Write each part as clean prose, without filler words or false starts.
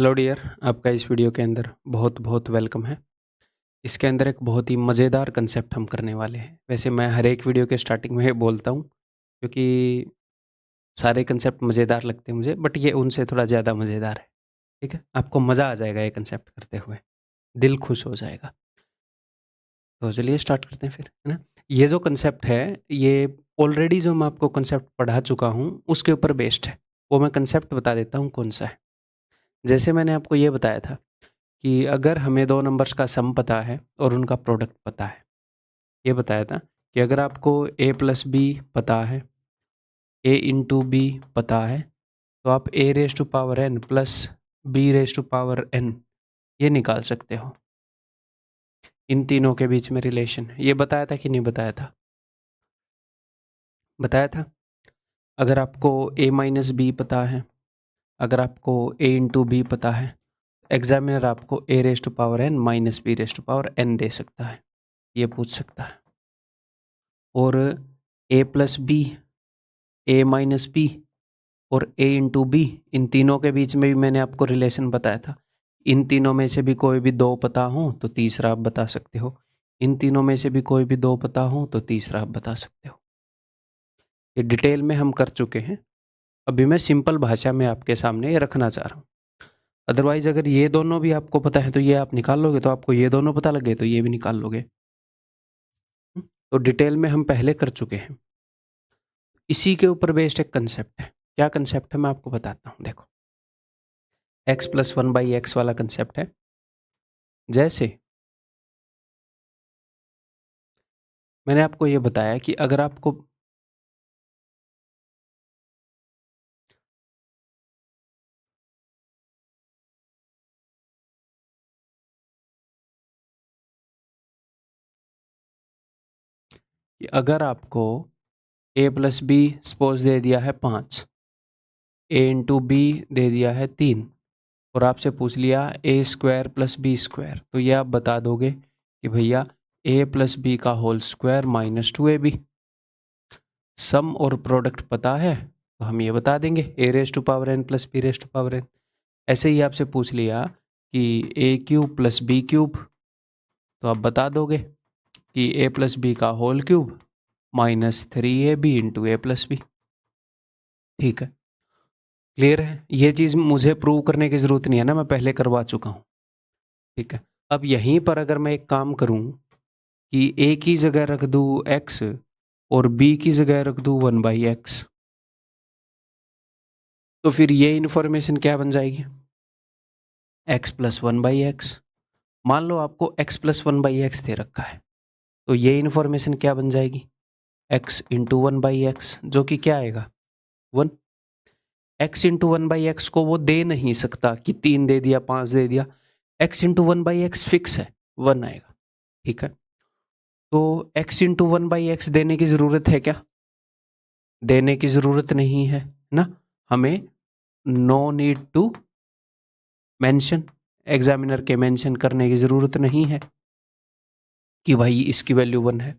Hello dear, आपका इस video के अंदर बहुत बहुत वेलकम है। इसके अंदर एक बहुत ही मज़ेदार कंसेप्ट हम करने वाले हैं। वैसे मैं हर एक वीडियो के स्टार्टिंग में बोलता हूँ क्योंकि सारे कंसेप्ट मज़ेदार लगते हैं मुझे, बट ये उनसे थोड़ा ज़्यादा मज़ेदार है। ठीक है, आपको मज़ा आ जाएगा ये कंसेप्ट करते हुए, दिल खुश हो जाएगा। तो चलिए स्टार्ट करते हैं फिर, है ना। ये जो कंसेप्ट है, ये ऑलरेडी जो मैं आपको कंसेप्ट पढ़ा चुका हूँ उसके ऊपर बेस्ड है। वो मैं कंसेप्ट बता देता हूँ कौन सा है। जैसे मैंने आपको ये बताया था कि अगर हमें दो नंबर्स का सम पता है और उनका प्रोडक्ट पता है, ये बताया था कि अगर आपको a प्लस बी पता है, a इंटू बी पता है, तो आप a raise to power n plus b raise to power n ये निकाल सकते हो। इन तीनों के बीच में रिलेशन ये बताया था कि नहीं बताया था? बताया था। अगर आपको a माइनस बी पता है, अगर आपको a इंटू बी पता है, एग्जामिनर आपको a raise to power n minus B raise to power n दे सकता है, ये पूछ सकता है। और a plus B, a minus B और a इंटू बी, इन तीनों के बीच में भी मैंने आपको रिलेशन बताया था। इन तीनों में से भी कोई भी दो पता हो तो तीसरा आप बता सकते हो, इन तीनों में से भी कोई भी दो पता हो तो तीसरा आप बता सकते हो। ये डिटेल में हम कर चुके हैं, अभी मैं सिंपल भाषा में आपके सामने ये रखना चाह रहा हूँ। अदरवाइज अगर ये दोनों भी आपको पता है तो ये आप निकाल लोगे, तो आपको ये दोनों पता लगे तो ये भी निकाल लोगे। तो डिटेल में हम पहले कर चुके हैं। इसी के ऊपर बेस्ड एक कंसेप्ट है। क्या कंसेप्ट है मैं आपको बताता हूँ। देखो, x plus one by x वाला कंसेप्ट है। जैसे मैंने आपको ये बताया कि अगर आपको a प्लस बी सपोज दे दिया है 5, a इंटू बी दे दिया है 3, और आपसे पूछ लिया a square plus B square, तो ये आप बता दोगे कि भैया a प्लस बी का whole square minus 2ab। Sum और प्रोडक्ट पता है तो हम ये बता देंगे a raise to power n plus B raise to power n। ऐसे ही आपसे पूछ लिया कि a cube plus B cube, तो आप बता दोगे कि a प्लस बी का whole cube minus 3ab into A plus B. ठीक है, क्लियर है। ये चीज़ मुझे प्रूव करने की ज़रूरत नहीं है ना, मैं पहले करवा चुका हूँ। ठीक है, अब यहीं पर अगर मैं एक काम करूँ कि a की जगह रख दूँ x और b की जगह रख दूँ 1/x, तो फिर ये इन्फॉर्मेशन क्या बन जाएगी? x plus 1/x। मान लो आपको x प्लस 1/x दे रखा है, तो ये इन्फॉर्मेशन क्या बन जाएगी? x इंटू 1/x, जो कि क्या आएगा? 1। x इंटू 1/x को वो दे नहीं सकता कि 3 दे दिया 5 दे दिया, x इंटू 1/x फिक्स है, 1 आएगा। ठीक है, तो x इंटू 1/x देने की ज़रूरत है क्या? देने की ज़रूरत नहीं है ना, हमें no need to mention, examiner के मेंशन करने की ज़रूरत नहीं है कि भाई इसकी वैल्यू 1 है।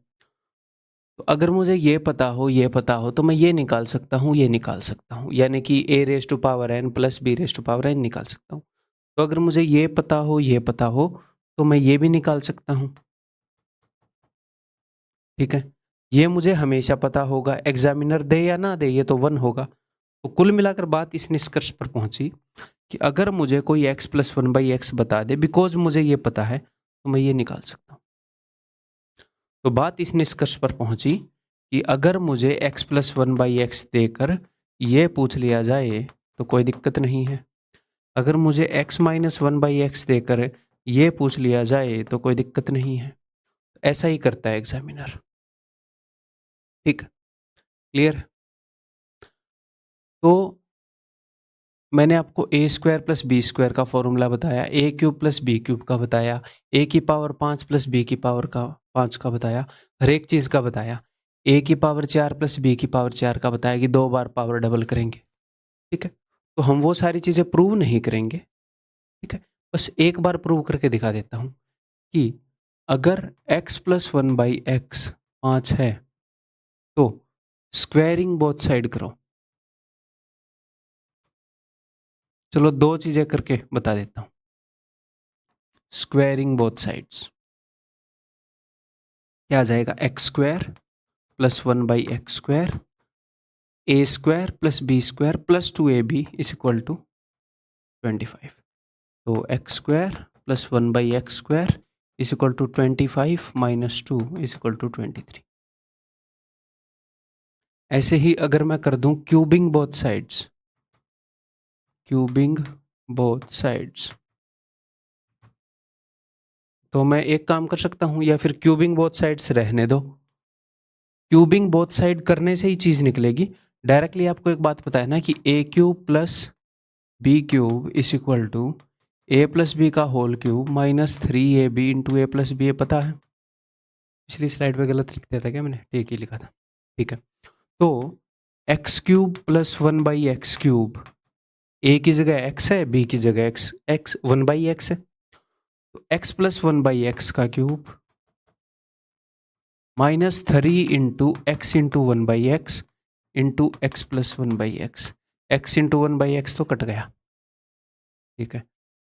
तो अगर मुझे ये पता हो तो मैं ये निकाल सकता हूँ, ये निकाल सकता हूँ, यानी कि a raise to power n plus b raise to power n निकाल सकता हूँ। तो अगर मुझे ये पता हो तो मैं ये भी निकाल सकता हूँ। ठीक है, ये मुझे हमेशा पता होगा, एग्जामिनर दे या ना दे ये तो 1 होगा। तो कुल मिलाकर बात इस निष्कर्ष पर पहुंची कि अगर मुझे कोई x प्लस 1/x बता दे, बिकॉज मुझे ये पता है, तो मैं ये निकाल सकता हूँ। तो बात इस निष्कर्ष पर पहुंची कि अगर मुझे x प्लस 1/x देकर ये पूछ लिया जाए तो कोई दिक्कत नहीं है, अगर मुझे x माइनस 1/x देकर ये पूछ लिया जाए तो कोई दिक्कत नहीं है। ऐसा ही करता है एग्जामिनर। ठीक, क्लियर। तो मैंने आपको ए स्क्वायर प्लस बी स्क्वायर का फॉर्मूला बताया, ए क्यूब प्लस बी क्यूब का बताया, ए की पावर 5 प्लस बी की पावर का 5 का बताया, हर एक चीज़ का बताया। ए की पावर 4 प्लस बी की पावर 4 का बताया कि 2 बार पावर डबल करेंगे। ठीक है, तो हम वो सारी चीज़ें प्रूव नहीं करेंगे। ठीक है, बस एक बार प्रूव करके दिखा देता हूँ कि अगर x प्लस 1/x 5 है तो स्क्वेयरिंग बोथ साइड करो। चलो 2 चीजें करके बता देता हूं। स्क्वायरिंग बोथ साइड्स, क्या आ जाएगा, X square plus 1/x² a² plus b² plus 2ab is equal to 25। तो x² plus 1/x² is equal to 25 minus 2 is equal to 23। ऐसे ही अगर मैं कर दूं cubing both sides, cubing both sides, तो मैं एक काम कर सकता हूं, या फिर क्यूबिंग बोथ साइड्स रहने दो। क्यूबिंग बोथ साइड करने से ही चीज निकलेगी। डायरेक्टली आपको एक बात पता है ना कि a³ plus b³ is equal to a plus B का whole cube minus 3ab into a plus B, पता है। पिछली स्लाइड पे गलत लिख दिया था क्या मैंने, ठीक ही लिखा था, ठीक है। तो x³ प्लस 1/x³, a की जगह x है, b की जगह x 1/x है, तो x प्लस 1/x का cube minus 3 into X into 1/x into x plus 1/x, x into 1/x तो कट गया, ठीक है।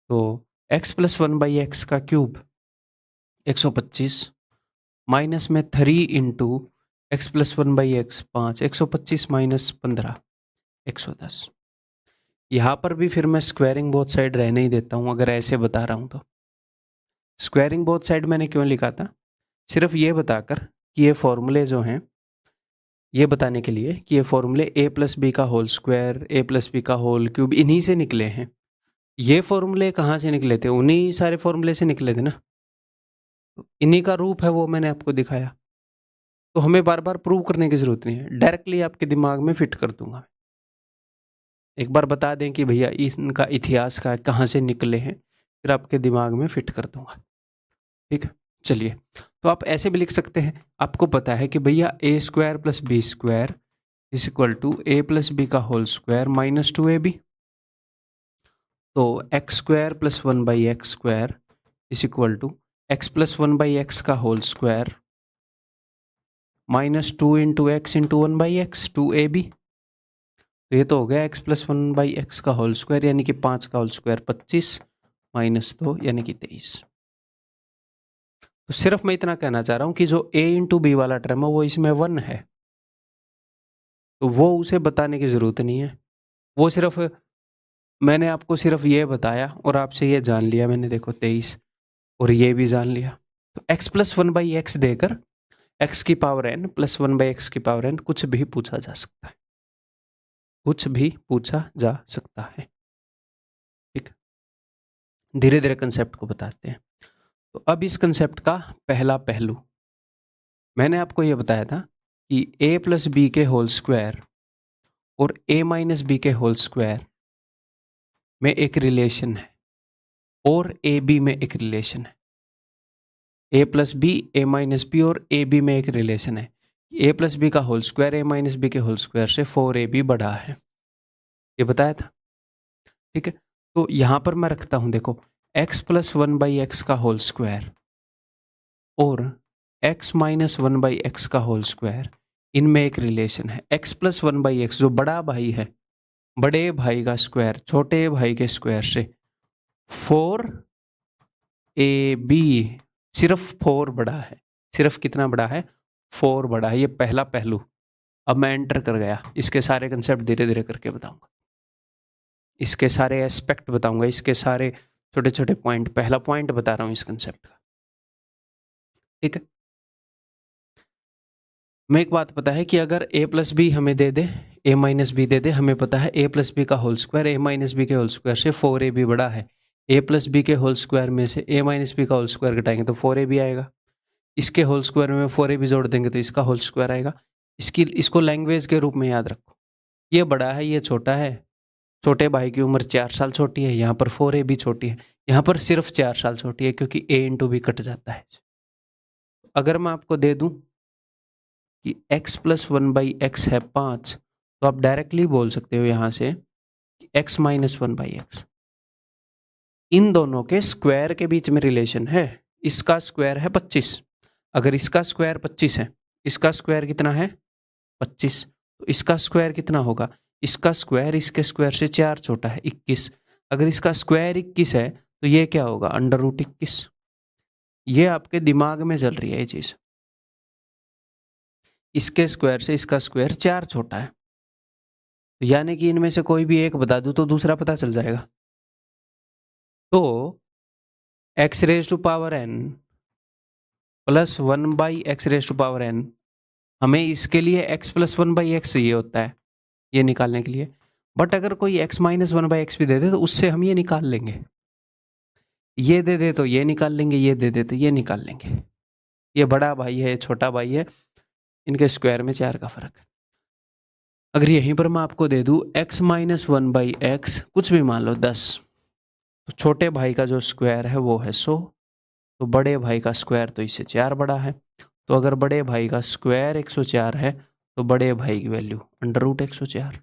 तो x प्लस 1/x का क्यूब 125 माइनस में 3 into x plus 1/x 5, 125 minus 15 110। यहाँ पर भी फिर मैं स्क्वायरिंग बोथ साइड रहने ही देता हूँ अगर ऐसे बता रहा हूँ तो। स्क्वायरिंग बोथ साइड मैंने क्यों लिखा था, सिर्फ ये बताकर कि ये फॉर्मूले जो हैं, ये बताने के लिए कि ये फॉर्मूले a प्लस बी का whole square, a plus B का होल क्यूब, इन्हीं से निकले हैं। ये फॉर्मूले कहाँ से निकले थे, उन्हीं सारे फॉर्मूले से निकले थे ना, तो इन्हीं का रूप है वो मैंने आपको दिखाया। तो हमें बार बार प्रूव करने की जरूरत नहीं है, डायरेक्टली आपके दिमाग में फिट कर दूंगा। एक बार बता दें कि भैया इनका इतिहास का कहाँ से निकले हैं, फिर आपके दिमाग में फिट कर दूंगा, ठीक है। चलिए, तो आप ऐसे भी लिख सकते हैं, आपको पता है कि भैया a² plus b² is equal to a plus B का होल स्क्वायर माइनस 2ab। तो x² plus 1/x² is equal to x plus 1/x का whole square minus 2 into X into 1/x 2ab। तो ये तो हो गया x प्लस 1/x का whole square, यानी कि 5 का होल स्क्वायर 25 माइनस 2 यानी कि 23। तो सिर्फ मैं इतना कहना चाह रहा हूं कि जो a इंटू बी वाला टर्म है वो इसमें 1 है, तो वो उसे बताने की जरूरत नहीं है। वो सिर्फ मैंने आपको सिर्फ ये बताया और आपसे ये जान लिया मैंने, देखो 23 और ये भी जान लिया। तो x प्लस 1/x देकर x की पावर n प्लस 1/x की पावर n कुछ भी पूछा जा सकता है, कुछ भी पूछा जा सकता है, ठीक। धीरे धीरे कंसेप्ट को बताते हैं। तो अब इस कंसेप्ट का पहला पहलू, मैंने आपको यह बताया था कि a प्लस बी के होल स्क्वायर और a माइनस बी के होल स्क्वायर में एक रिलेशन है और ए बी में एक रिलेशन है। a plus B, a minus B और ए बी में एक रिलेशन है। a प्लस बी का whole square a minus b के होल स्क्वायर से 4ab बड़ा है, ये बताया था, ठीक है। तो यहां पर मैं रखता हूं, देखो x प्लस 1/x का होल स्क्वायर और x माइनस 1/x का होल स्क्वायर, इनमें एक रिलेशन है। x प्लस 1/x जो बड़ा भाई है, बड़े भाई का स्क्वायर छोटे भाई के स्क्वायर से 4ab, सिर्फ 4 बड़ा है, सिर्फ कितना बड़ा है, 4 बड़ा है। ये पहला पहलू अब मैं एंटर कर गया, इसके सारे कंसेप्ट धीरे धीरे करके बताऊंगा, इसके सारे एस्पेक्ट बताऊंगा, इसके सारे छोटे छोटे पॉइंट, पहला पॉइंट बता रहा हूं इस कंसेप्ट का, ठीक है। मैं एक बात पता है कि अगर a प्लस बी हमें दे दे, a माइनस बी दे दे, हमें पता है a प्लस बी का whole square a minus b के होल स्क्वायर से 4ab बड़ा है। a प्लस बी के होल स्क्वायर में से a माइनस बी का होल स्क्वायर घटाएंगे तो 4ab आएगा, इसके होल स्क्वायर में 4ab जोड़ देंगे तो इसका होल स्क्वायर आएगा। इसको लैंग्वेज के रूप में याद रखो, ये बड़ा है ये छोटा है, छोटे भाई की उम्र 4 साल छोटी है, यहाँ पर 4ab छोटी है, यहाँ पर सिर्फ 4 साल छोटी है क्योंकि a इंटू बी कट जाता है। अगर मैं आपको दे दूं कि x प्लस 1/x है 5, तो आप डायरेक्टली बोल सकते हो यहां से कि x माइनस 1/x, इन दोनों के स्क्वायर के बीच में रिलेशन है। इसका स्क्वायर है 25, अगर इसका स्क्वायर 25 है, इसका स्क्वायर कितना है 25, तो इसका स्क्वायर कितना होगा, इसका स्क्वायर इसके स्क्वायर से 4 छोटा है 21, अगर इसका स्क्वायर 21 है तो ये क्या होगा, अंडर रूट 21। ये आपके दिमाग में चल रही है ये चीज। इसके स्क्वायर से इसका स्क्वायर 4 छोटा है, यानी कि इनमें से कोई भी एक बता दूं तो दूसरा पता चल जाएगा। तो x raise to power n plus 1/x⁻n, हमें इसके लिए x प्लस 1/x ये होता है ये निकालने के लिए। बट अगर कोई x माइनस 1/x भी दे दे तो उससे हम ये निकाल लेंगे। ये दे दे तो ये निकाल लेंगे, ये दे दे तो ये निकाल लेंगे। ये बड़ा भाई है, छोटा भाई है, इनके स्क्वायर में 4 का फर्क है। अगर यहीं पर मैं आपको दे दूं x माइनस 1/x, कुछ भी मान लो 10, तो छोटे भाई का जो स्क्वायर है वो है 100, तो बड़े भाई का स्क्वायर तो इससे 4 बड़ा है। तो अगर बड़े भाई का स्क्वायर 104 है तो बड़े भाई की वैल्यू अंडर रूट 104।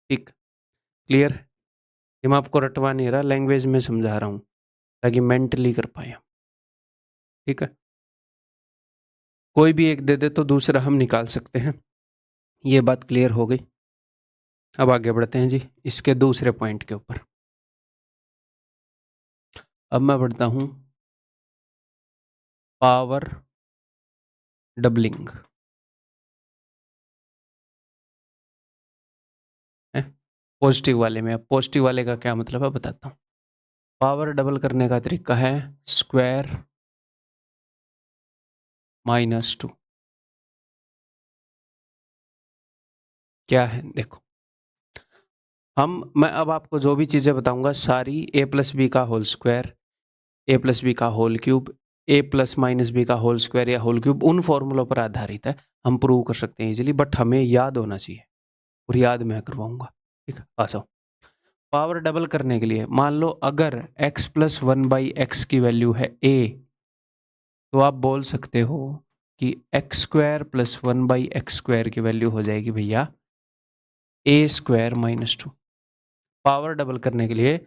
ठीक, क्लियर है? ये मैं आपको रटवा नहीं रहा, लैंग्वेज में समझा रहा हूँ ताकि मेंटली कर पाए। ठीक है, कोई भी एक दे दे तो दूसरा हम निकाल सकते हैं। ये बात क्लियर हो गई। अब आगे बढ़ते हैं जी इसके दूसरे पॉइंट के ऊपर। अब मैं बढ़ता हूँ पावर डबलिंग। पॉजिटिव वाले में, अब पॉजिटिव वाले का क्या मतलब है बताता हूँ। पावर डबल करने का तरीका है स्क्वायर -2। क्या है देखो, मैं अब आपको जो भी चीज़ें बताऊंगा सारी a प्लस बी का whole square, a plus B का whole cube, a plus minus B का होल स्क्वायर या होल क्यूब, उन फॉर्मूलों पर आधारित है। हम प्रूव कर सकते हैं इजीली, बट हमें याद होना चाहिए और याद मैं करवाऊंगा। ठीक है, आ जाओ। पावर डबल करने के लिए मान लो अगर x प्लस 1/x की वैल्यू है a, तो आप बोल सकते हो कि x² प्लस 1/x² की वैल्यू हो जाएगी भैया a² -2। पावर डबल करने के लिए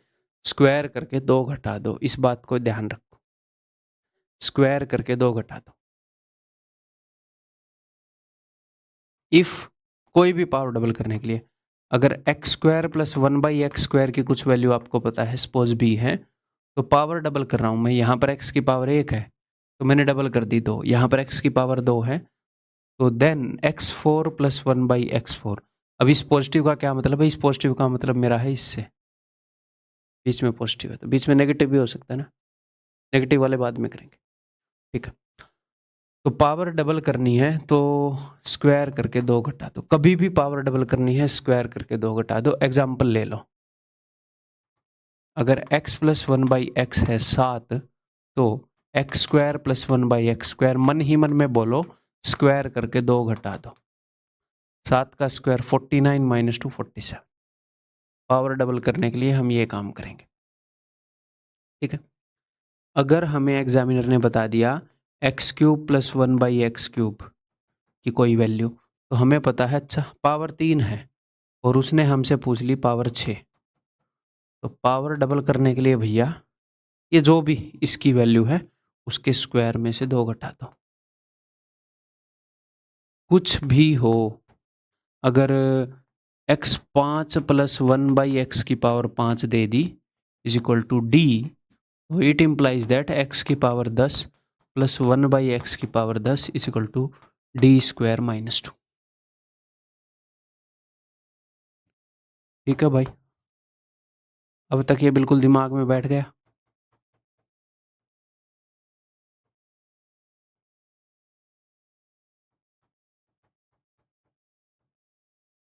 स्क्वायर करके 2 घटा दो, इस बात को ध्यान रखो, स्क्वायर करके 2 घटा दो। इफ कोई भी पावर डबल करने के लिए अगर x² प्लस 1/x² की कुछ वैल्यू आपको पता है, सपोज b है, तो पावर डबल कर रहा हूं मैं, यहां पर x की पावर 1 है तो मैंने डबल कर दी 2, यहां पर x की पावर 2 है तो देन x4 प्लस 1/x4। अब इस पॉजिटिव का क्या मतलब है, इस पॉजिटिव का मतलब मेरा है इससे, बीच में पॉजिटिव है तो बीच में नेगेटिव भी हो सकता है ना, नेगेटिव वाले बाद में करेंगे। ठीक है, तो पावर डबल करनी है तो स्क्वायर करके 2 घटा दो। कभी भी पावर डबल करनी है स्क्वायर करके 2 घटा दो। एग्जाम्पल ले लो, अगर x प्लस 1/x है 7, तो x² प्लस 1/x², मन ही मन में बोलो स्क्वायर करके 2 घटा दो। 7 का स्क्वायर 49 - 2 47। पावर डबल करने के लिए हम ये काम करेंगे। ठीक है, अगर हमें एग्जामिनर ने बता दिया x³ प्लस 1/x³ की कोई वैल्यू, तो हमें पता है अच्छा पावर 3 है और उसने हमसे पूछ ली पावर 6, तो पावर डबल करने के लिए भैया ये जो भी इसकी वैल्यू है उसके स्क्वायर में से 2 घटा दो। कुछ भी हो, अगर x5 प्लस 1/x की पावर 5 दे दी इज इक्वल टू d, तो इट इम्प्लाइज दैट x की पावर 10 प्लस 1/x की power 10 is equal to d² -2। ठीक है भाई, अब तक ये बिल्कुल दिमाग में बैठ गया।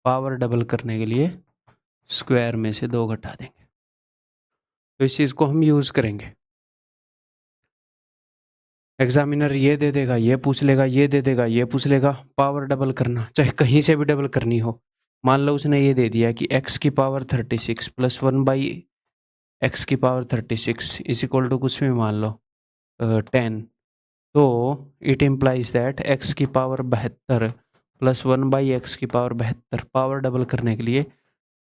पावर डबल करने के लिए स्क्वायर में से 2 घटा देंगे, तो इस चीज़ को हम यूज़ करेंगे। एग्जामिनर ये दे देगा, ये पूछ लेगा, ये दे देगा, ये पूछ लेगा, पावर डबल करना चाहे कहीं से भी डबल करनी हो। मान लो उसने ये दे दिया कि x की पावर 36 प्लस 1/x की पावर 36 इज इक्वल टू कुछ भी मान लो 10, तो इट इम्प्लाइज दैट x की पावर 72 प्लस 1/x की पावर 72। पावर डबल करने के लिए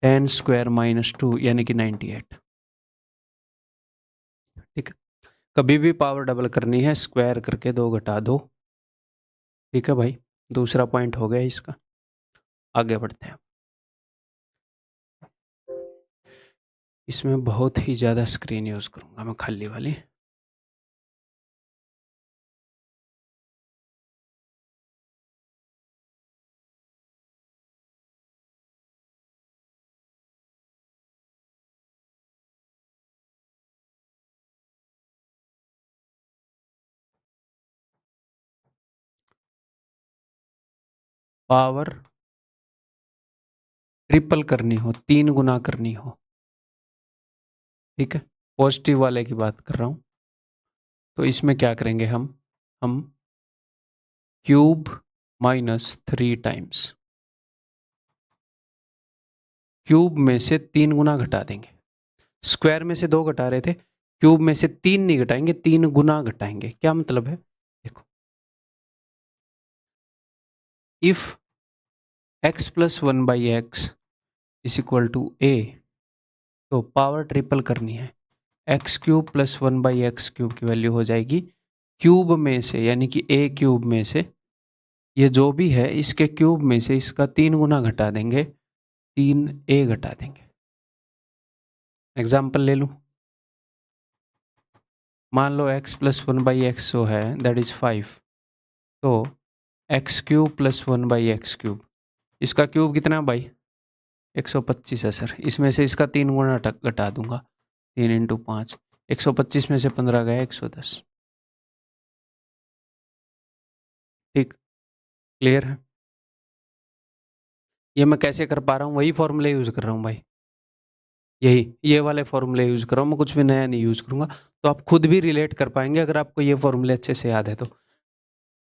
10² -2 यानी कि 98। ठीक है, कभी भी पावर डबल करनी है स्क्वायर करके 2 घटा दो। ठीक है भाई, दूसरा पॉइंट हो गया इसका। आगे बढ़ते हैं। इसमें बहुत ही ज़्यादा स्क्रीन यूज़ करूँगा मैं, खाली वाली। पावर ट्रिपल करनी हो, 3 गुना करनी हो, ठीक है, पॉजिटिव वाले की बात कर रहा हूँ, तो इसमें क्या करेंगे हम क्यूब माइनस 3 टाइम्स, क्यूब में से 3 गुना घटा देंगे। स्क्वायर में से 2 घटा रहे थे, क्यूब में से 3 नहीं घटाएंगे, 3 गुना घटाएंगे। क्या मतलब है, देखो, if x plus 1 by x is equal to A, तो पावर ट्रिपल करनी है, X cube plus 1 by X cube की वैल्यू हो जाएगी क्यूब में से, यानी कि ए क्यूब में से ये जो भी है इसके क्यूब में से इसका 3 गुना घटा देंगे, 3 ए घटा देंगे। एग्जाम्पल ले लूँ, मान लो x प्लस 1 बाई एक्स जो है दैट इज 5, तो x cube plus 1 by X cube, इसका क्यूब कितना है भाई, 125 है सर, इसमें से इसका 3 गुना घटा दूंगा, 3 इंटू 5, 125 में से 15 गया 110। ठीक, क्लियर है। ये मैं कैसे कर पा रहा हूँ, वही फॉर्मूले यूज़ कर रहा हूँ भाई, यही ये वाले फॉर्मूले यूज़ कर रहा हूँ मैं, कुछ भी नया नहीं यूज़ करूँगा, तो आप खुद भी रिलेट कर पाएंगे अगर आपको ये फॉर्मूले अच्छे से याद है तो।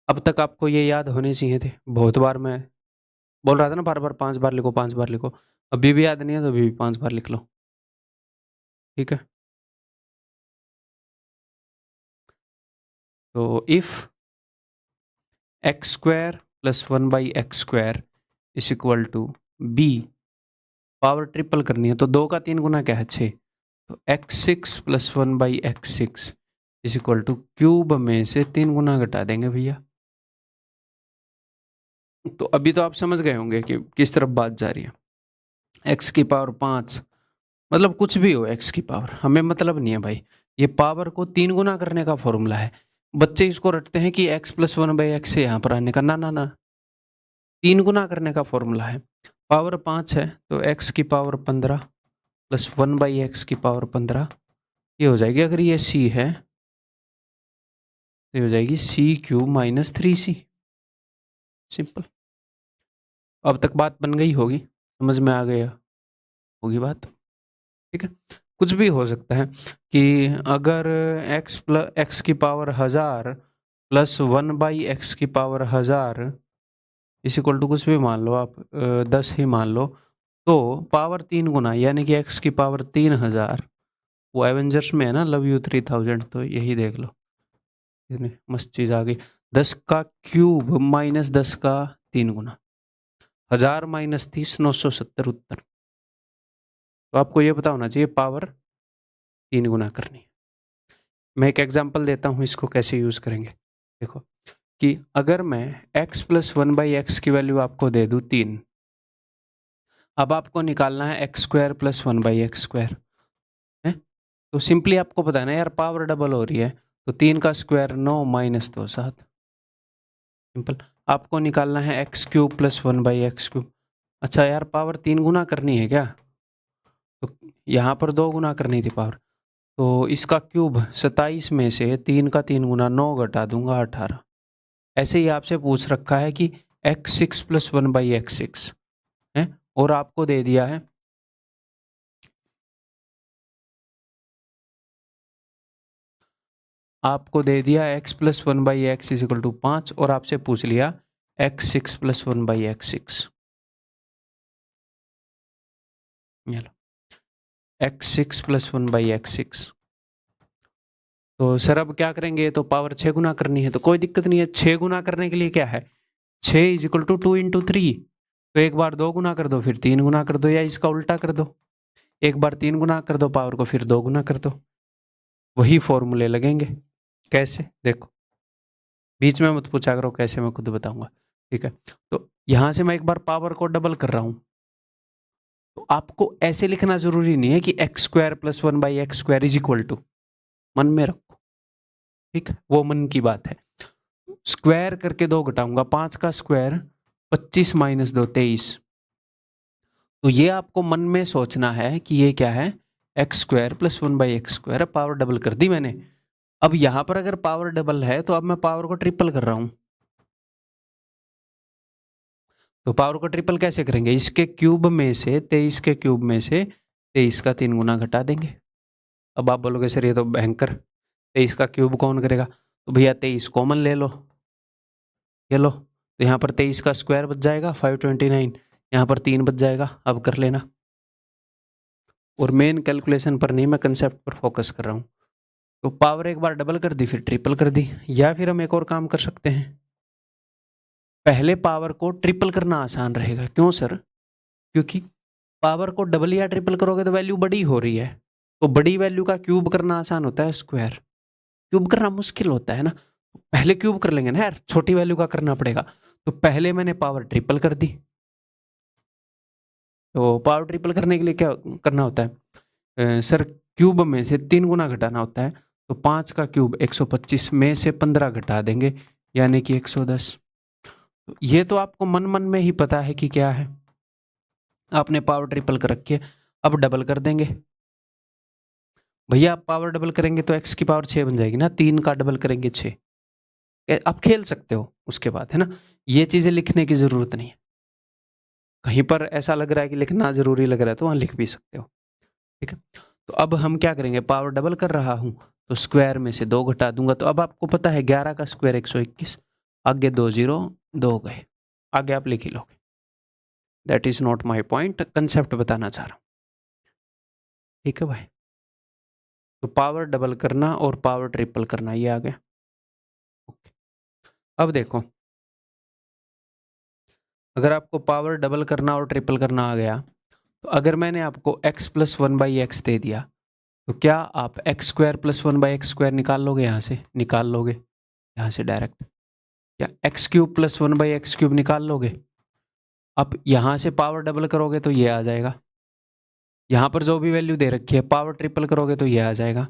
अब तक आपको ये याद होने चाहिए थे, बहुत बार मैं बोल रहा था ना, बार बार 5 बार लिखो, 5 बार लिखो, अभी भी याद नहीं है तो अभी भी 5 बार लिख लो, ठीक है। तो if x square plus 1 by x square is equal to b, power triple करनी है तो 2 का 3 गुना क्या है 6, तो x6 plus 1 by x6 is equal two cube में से 3 गुना घटा देंगे भैया। तो अभी तो आप समझ गए होंगे कि किस तरफ बात जा रही है। x की पावर 5, मतलब कुछ भी हो x की पावर, हमें मतलब नहीं है भाई, ये पावर को 3 गुना करने का फॉर्मूला है। बच्चे इसको रटते हैं कि x प्लस 1 बाई एक्स से यहाँ पर आने का, ना ना ना, 3 गुना करने का फॉर्मूला है। पावर 5 है तो x की पावर 15 प्लस 1 बाई एक्स की पावर 15, ये हो जाएगी, अगर ये c है तो ये हो जाएगी सी क्यूब माइनस 3c। सिंपल। अब तक बात बन गई होगी, समझ में आ गया होगी बात, ठीक है। कुछ भी हो सकता है कि अगर x की पावर 1000 प्लस 1 बाई एक्स की पावर 1000 इस इक्वल टू कुछ भी मान लो आप, 10 ही मान लो, तो पावर 3 गुना यानी कि x की पावर 3000, वो एवेंजर्स में है ना, लव यू 3000, तो यही देख लो, मस्त चीज़ आ गई, 10 का क्यूब माइनस 10 का 3 गुना, 1000 माइनस 30, 970 उत्तर। तो आपको ये पता होना चाहिए पावर 3 गुना करनी है। मैं एक एग्जांपल देता हूँ इसको कैसे यूज़ करेंगे। देखो कि अगर मैं x प्लस 1 बाई एक्स की वैल्यू आपको दे दूँ 3, अब आपको निकालना है x square plus 1 by x square है, तो सिंपली आपको पता है ना यार, पावर डबल हो रही है, तो 3 का स्क्वायर 9 माइनस 2 7, सिंपल। आपको निकालना है X cube plus 1 by X cube, अच्छा यार पावर 3 गुना करनी है क्या, तो यहाँ पर 2 गुना करनी थी पावर, तो इसका क्यूब 27 में से 3 का 3 गुना 9 घटा दूंगा 18। ऐसे ही आपसे पूछ रखा है कि x6 प्लस 1 बाई x6 है, और आपको दे दिया है x plus 1 by x is equal to 5, और आपसे पूछ लिया x6 plus 1 by x6, x6 plus 1 by x6, तो सर अब क्या करेंगे, तो पावर 6 गुना करनी है, तो कोई दिक्कत नहीं है, 6 गुना करने के लिए क्या है, 6 इज इक्वल टू 2 इंटू 3, तो एक बार 2 गुना कर दो फिर 3 गुना कर दो, या इसका उल्टा कर दो, एक बार 3 गुना कर दो पावर को फिर 2 गुना कर दो, वही फॉर्मूले लगेंगे। कैसे, देखो, बीच में मत पूछा करो कैसे, मैं खुद बताऊंगा, ठीक है। तो यहां से मैं एक बार पावर को डबल कर रहा हूं, तो आपको ऐसे लिखना जरूरी नहीं है कि x square plus 1/x² is equal to, मन में रखो, ठीक है, वो मन की बात है। स्क्वायर करके 2 घटाऊंगा, 5 का स्क्वायर 25 माइनस 2 23। तो ये आपको मन में सोचना है कि ये क्या है, x square plus 1/x²। Power double कर दी मैंने। अब यहां पर अगर पावर डबल है तो अब मैं पावर को ट्रिपल कर रहा हूं। तो पावर को ट्रिपल कैसे करेंगे, इसके क्यूब में से 23 के क्यूब में से 23 का 3 गुना घटा देंगे। अब आप बोलोगे सर ये तो भयंकर, 23 का क्यूब कौन करेगा, तो भैया 23 कॉमन ले लो, ये लो, तो यहाँ पर 23 का स्क्वायर बच जाएगा 529, यहाँ पर 3 बच जाएगा। अब कर लेना, और मेन कैलकुलेशन पर नहीं, मैं कंसेप्ट पर फोकस कर रहा हूँ। तो पावर एक बार डबल कर दी फिर ट्रिपल कर दी, या फिर हम एक और काम कर सकते हैं, पहले पावर को ट्रिपल करना आसान रहेगा। क्यों सर, क्योंकि पावर को डबल या ट्रिपल करोगे तो वैल्यू बड़ी हो रही है, तो बड़ी वैल्यू का क्यूब करना आसान होता है, स्क्वायर क्यूब करना मुश्किल होता है ना। पहले क्यूब कर लेंगे ना यार, छोटी वैल्यू का करना पड़ेगा। तो पहले मैंने पावर ट्रिपल कर दी। तो पावर ट्रिपल करने के लिए क्या करना होता है, सर क्यूब में से 3 गुना घटाना होता है। तो 5 का क्यूब 125 में से 15 घटा देंगे, यानी कि 110। तो ये तो आपको मन मन में ही पता है कि क्या है, आपने पावर ट्रिपल कर रखी है। अब डबल कर देंगे, भैया आप पावर डबल करेंगे तो x की पावर 6 बन जाएगी ना, 3 का डबल करेंगे 6। आप खेल सकते हो उसके बाद, है ना, ये चीजें लिखने की जरूरत नहीं है। कहीं पर ऐसा लग रहा है कि लिखना जरूरी लग रहा है तो वहां लिख भी सकते हो, ठीक है। तो अब हम क्या करेंगे, पावर डबल कर रहा हूं तो स्क्वायर में से 2 घटा दूंगा। तो अब आपको पता है 11 का स्क्वायर 121, आगे 2 जीरो 2 गए, आगे आप लिख ही लोगे। That is not my point, concept बताना चाह रहा हूं, ठीक है भाई। तो पावर डबल करना और पावर ट्रिपल करना, ये आ गया। ओके, अब देखो, अगर आपको पावर डबल करना और ट्रिपल करना आ गया, तो अगर मैंने आपको x प्लस 1/x दे दिया, तो क्या आप एक्स स्क्वायर प्लस 1/x² निकाल लोगे, यहाँ से निकाल लोगे, यहाँ से डायरेक्ट, या एक्स क्यूब प्लस 1/x³ निकाल लोगे। अब यहाँ से पावर डबल करोगे तो ये आ जाएगा, यहाँ पर जो भी वैल्यू दे रखी है पावर ट्रिपल करोगे तो ये आ जाएगा।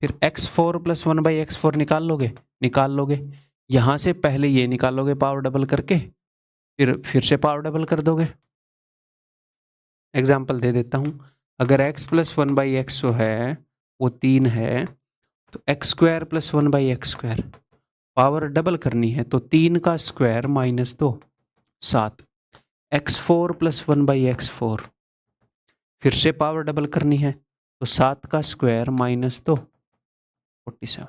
फिर x4 प्लस 1/x4 निकाल लोगे, यहाँ से पहले ये निकालोगे पावर डबल करके, फिर से पावर डबल कर दोगे। एग्जाम्पल दे देता हूँ, अगर x प्लस 1/x जो है वो 3 है, तो x square plus 1/x², power double करनी है तो 3 का square minus 2 7, x4 plus 1/x4, फिर से पावर डबल करनी है तो 7 का स्क्वायर माइनस 2 47।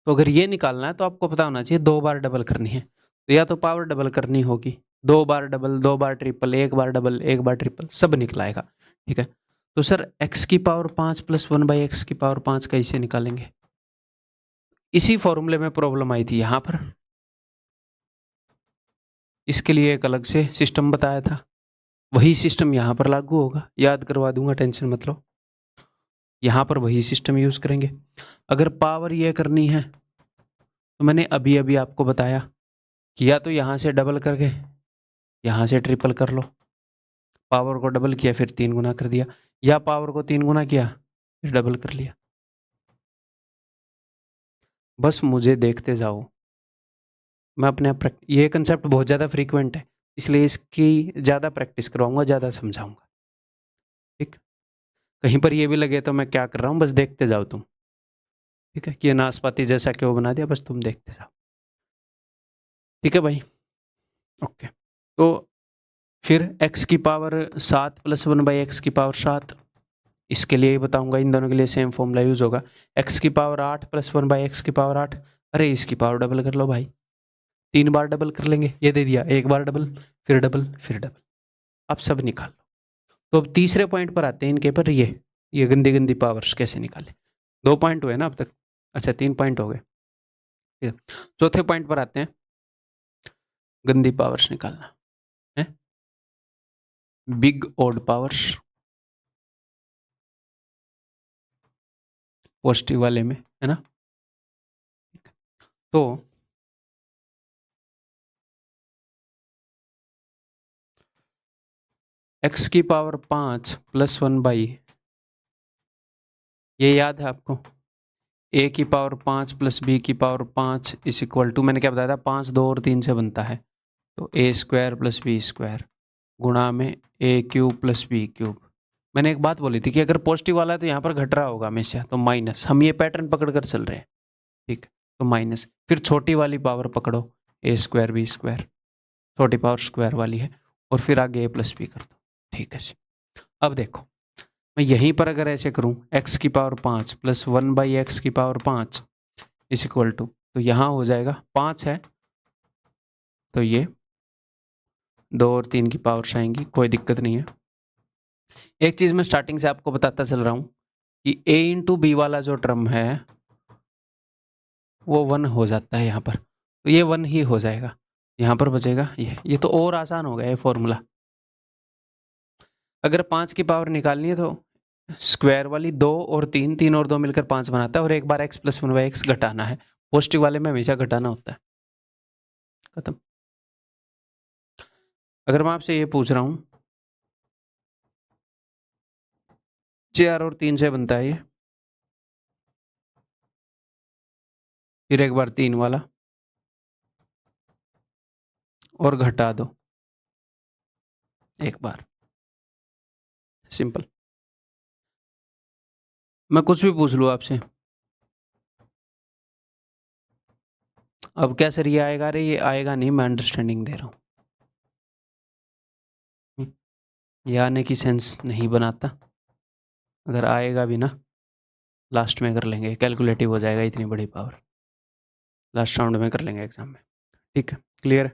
तो अगर ये निकालना है तो आपको पता होना चाहिए 2 बार डबल करनी है, तो या तो पावर डबल करनी होगी, 2 बार डबल 2 बार ट्रिपल, 1 बार डबल 1 बार ट्रिपल, सब निकलाएगा, ठीक है। तो सर x की पावर 5 प्लस 1/x की पावर 5 कैसे निकालेंगे, इसी फॉर्मूले में प्रॉब्लम आई थी यहाँ पर, इसके लिए एक अलग से सिस्टम बताया था, वही सिस्टम यहाँ पर लागू होगा, याद करवा दूंगा, टेंशन मत लो। यहाँ पर वही सिस्टम यूज करेंगे। अगर पावर ये करनी है तो मैंने अभी अभी आपको बताया कि या तो यहाँ से डबल करके यहाँ से ट्रिपल कर लो, पावर को डबल किया फिर 3 गुना कर दिया, या पावर को 3 गुना किया फिर डबल कर लिया। बस मुझे देखते जाओ, मैं अपने आप ये कंसेप्ट बहुत ज़्यादा फ्रीक्वेंट है, इसलिए इसकी ज़्यादा प्रैक्टिस करवाऊंगा, ज़्यादा समझाऊंगा, ठीक। कहीं पर ये भी लगे तो मैं क्या कर रहा हूँ, बस देखते जाओ तुम, ठीक है, कि नाशपाती जैसा क्यों बना दिया, बस तुम देखते जाओ, ठीक है भाई। ओके, तो फिर x की पावर 7 प्लस 1/x की पावर 7, इसके लिए ही बताऊंगा, इन दोनों के लिए सेम फॉर्मूला यूज होगा। x की पावर 8 प्लस 1/x की पावर 8, अरे इसकी पावर डबल कर लो भाई, 3 बार डबल कर लेंगे, ये दे दिया, 1 बार डबल फिर डबल फिर डबल, अब सब निकाल लो। तो अब तीसरे पॉइंट पर आते हैं इनके पर, ये गंदी गंदी पावर्स कैसे निकाले। 2 पॉइंट हुए ना अब तक, अच्छा 3 पॉइंट हो गए, ठीक है। चौथे पॉइंट पर आते हैं, गंदी पावर्स निकालना है, बिग ऑड पावर्स, पॉजिटिव वाले में, है ना। तो x की पावर 5 प्लस 1/, ये याद है आपको? a की पावर 5 प्लस b की पावर 5 इज इक्वल टू, मैंने क्या बताया था, 5 2 और 3 से बनता है, तो a square plus b square गुणा में a cube plus b cube. मैंने एक बात बोली थी कि अगर पॉजिटिव वाला है तो यहाँ पर घट रहा होगा हमेशा, तो माइनस, हम ये पैटर्न पकड़ कर चल रहे हैं, ठीक, तो माइनस, फिर छोटी वाली पावर पकड़ो, a स्क्वायर b स्क्वायर, छोटी पावर स्क्वायर वाली है, और फिर आगे a प्लस b कर दो, ठीक है जी। अब देखो, मैं यहीं पर अगर ऐसे करूं, x की पावर 5 प्लस 1/x की पावर 5 इज इक्वल टू, तो यहाँ हो जाएगा 5 है, तो ये 2 और 3 की पावर्स आएंगी, कोई दिक्कत नहीं है। एक चीज़ मैं स्टार्टिंग से आपको बताता चल रहा हूँ कि a इंटू बी वाला जो टर्म है वो 1 हो जाता है यहाँ पर, तो ये 1 ही हो जाएगा, यहाँ पर बचेगा ये तो और आसान हो गया ये फॉर्मूला। अगर 5 की पावर निकालनी है तो स्क्वायर वाली 2 और 3, 3 और 2 मिलकर 5 बनाता है, और एक बार x प्लस 1/x घटाना है, पॉजिटिव वाले में हमेशा घटाना होता है, खत्म। अगर मैं आपसे ये पूछ रहा हूँ 4 और 3 से बनता है ये, फिर एक बार 3 वाला और घटा दो एक बार, सिंपल। मैं कुछ भी पूछ लूँ आपसे, अब क्या सर ये आएगा? अरे ये आएगा नहीं, मैं अंडरस्टैंडिंग दे रहा हूँ, ये आने की सेंस नहीं बनाता, अगर आएगा भी ना लास्ट में कर लेंगे, कैलकुलेटिव हो जाएगा इतनी बड़ी पावर, लास्ट राउंड में कर लेंगे एग्जाम में, ठीक है, क्लियर है?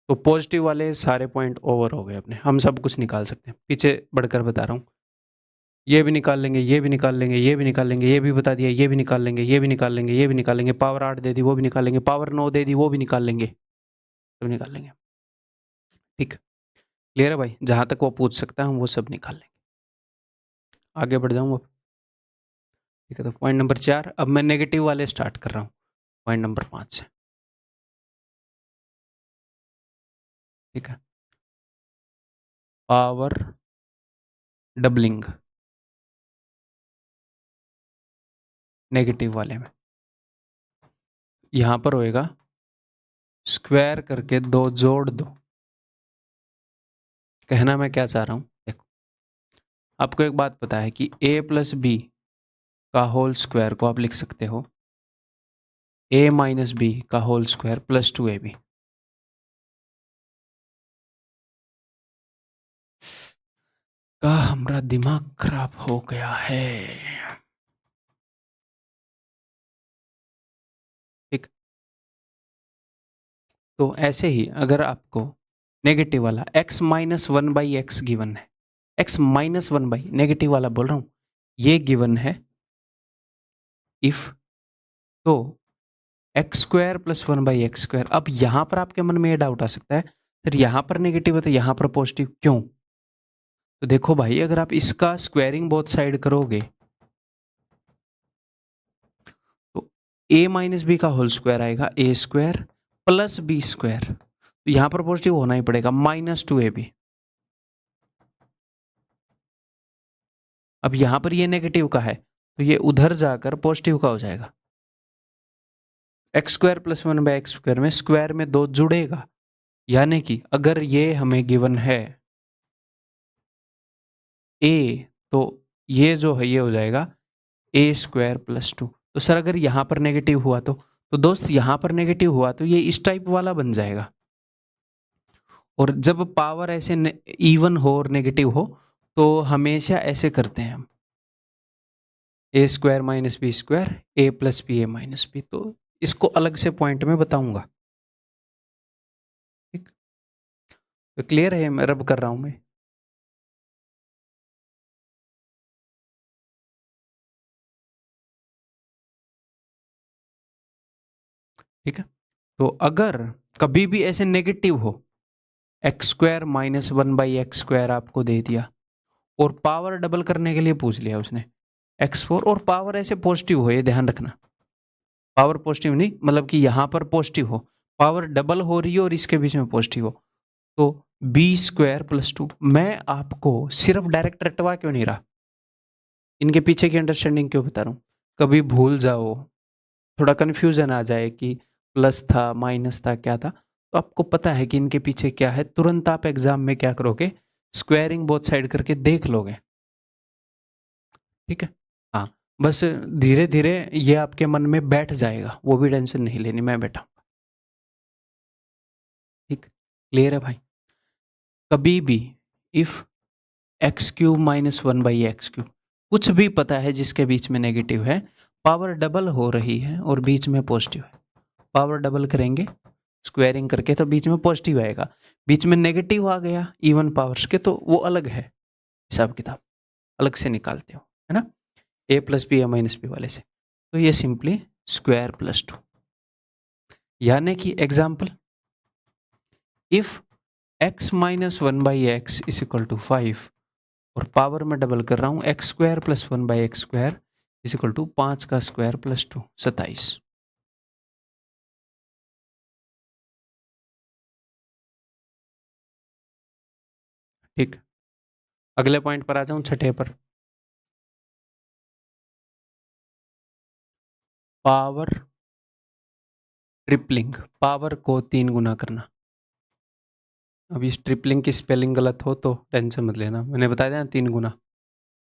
तो पॉजिटिव वाले सारे पॉइंट ओवर हो गए अपने, हम सब कुछ निकाल सकते हैं, पीछे बढ़कर बता रहा हूँ, ये भी निकाल लेंगे, ये भी निकाल लेंगे, ये भी निकाल लेंगे, ये भी बता दिया, ये भी निकाल लेंगे, ये भी निकाल लेंगे, ये भी निकाल लेंगे, पावर 8 दे दी वो भी निकाल लेंगे, पावर 9 दे दी वो भी निकाल लेंगे, सब निकाल लेंगे, ठीक, क्लियर है भाई? जहाँ तक वो पूछ सकता है हम वो सब निकाल लेंगे। आगे बढ़ जाऊँ अब, ठीक है, तो पॉइंट नंबर 4, अब मैं नेगेटिव वाले स्टार्ट कर रहा हूँ पॉइंट नंबर 5 से, ठीक है, पावर डबलिंग नेगेटिव वाले में यहाँ पर होएगा स्क्वायर करके 2 जोड़ दो। कहना मैं क्या चाह रहा हूँ, देखो आपको एक बात पता है कि a प्लस बी का होल स्क्वायर को आप लिख सकते हो a माइनस बी का होल स्क्वायर प्लस 2ab। का हमारा दिमाग खराब हो गया है, ठीक। तो ऐसे ही अगर आपको नेगेटिव वाला x माइनस 1/x गिवन है, x माइनस 1/, नेगेटिव वाला बोल रहा हूँ, ये गिवन है इफ, तो x square plus 1/x square. अब यहां पर आपके मन में ये डाउट आ सकता है सर यहां पर नेगेटिव है तो यहां पर पॉजिटिव क्यों? तो देखो भाई, अगर आप इसका स्क्वायरिंग बोथ साइड करोगे तो a माइनस बी का होल स्क्वायर आएगा a square plus B square, तो यहां पर पॉजिटिव होना ही पड़ेगा -2ab। अब यहां पर ये नेगेटिव का है तो ये उधर जाकर पॉजिटिव का हो जाएगा, X square plus 1/x square में स्क्वायर में 2 जुड़ेगा, यानी कि अगर ये हमें गिवन है a, तो ये जो है ये हो जाएगा a स्क्वायर प्लस 2। तो सर अगर यहाँ पर नेगेटिव हुआ तो दोस्त यहाँ पर नेगेटिव हुआ तो ये इस टाइप वाला बन जाएगा, और जब पावर ऐसे इवन हो और नेगेटिव हो तो हमेशा ऐसे करते हैं हम, a square minus b square a plus B a minus b, तो इसको अलग से पॉइंट में बताऊंगा, ठीक। तो क्लियर है, मैं रब कर रहा हूं मैं, ठीक है। तो अगर कभी भी ऐसे नेगेटिव हो, x square minus 1/x square आपको दे दिया और पावर डबल करने के लिए पूछ लिया उसने x4, और पावर ऐसे पॉजिटिव हो, ये ध्यान रखना, पावर पॉजिटिव नहीं मतलब कि यहां पर पॉजिटिव हो, पावर डबल हो रही हो और इसके बीच में पॉजिटिव हो, तो बी स्क्वायर प्लस 2। मैं आपको सिर्फ डायरेक्ट रटवा क्यों नहीं रहा, इनके पीछे की अंडरस्टैंडिंग क्यों बता रहा हूँ। कभी भूल जाओ, थोड़ा कन्फ्यूजन आ जाए कि प्लस था माइनस था क्या था, तो आपको पता है कि इनके पीछे क्या है, तुरंत आप एग्जाम में क्या करोगे, स्क्वायरिंग बोथ साइड करके देख लोगे। ठीक है, हाँ, बस धीरे धीरे ये आपके मन में बैठ जाएगा, वो भी टेंशन नहीं लेनी, मैं बैठा। ठीक, क्लियर है भाई। कभी भी if x cube minus 1/x³ कुछ भी पता है जिसके बीच में नेगेटिव है, पावर डबल हो रही है और बीच में पॉजिटिव है, पावर डबल करेंगे स्क्वायरिंग करके तो बीच में पॉजिटिव आएगा, बीच में नेगेटिव आ गया इवन पावर्स के तो वो अलग है, हिसाब किताब अलग से निकालते हो, है ना, a प्लस बी या माइनस बी वाले से। तो ये सिंपली स्क्वायर प्लस 2, यानी कि example, if x minus 1/x is equal to 5 और पावर में डबल कर रहा हूं x square plus 1/x² is equal to 5 का स्क्वायर प्लस 2, 27। ठीक, अगले पॉइंट पर आ जाऊं, छठे पर, पावर ट्रिपलिंग, पावर को 3 गुना करना। अब इस ट्रिपलिंग की स्पेलिंग गलत हो तो टेंशन मत लेना, मैंने बता दिया 3 गुना,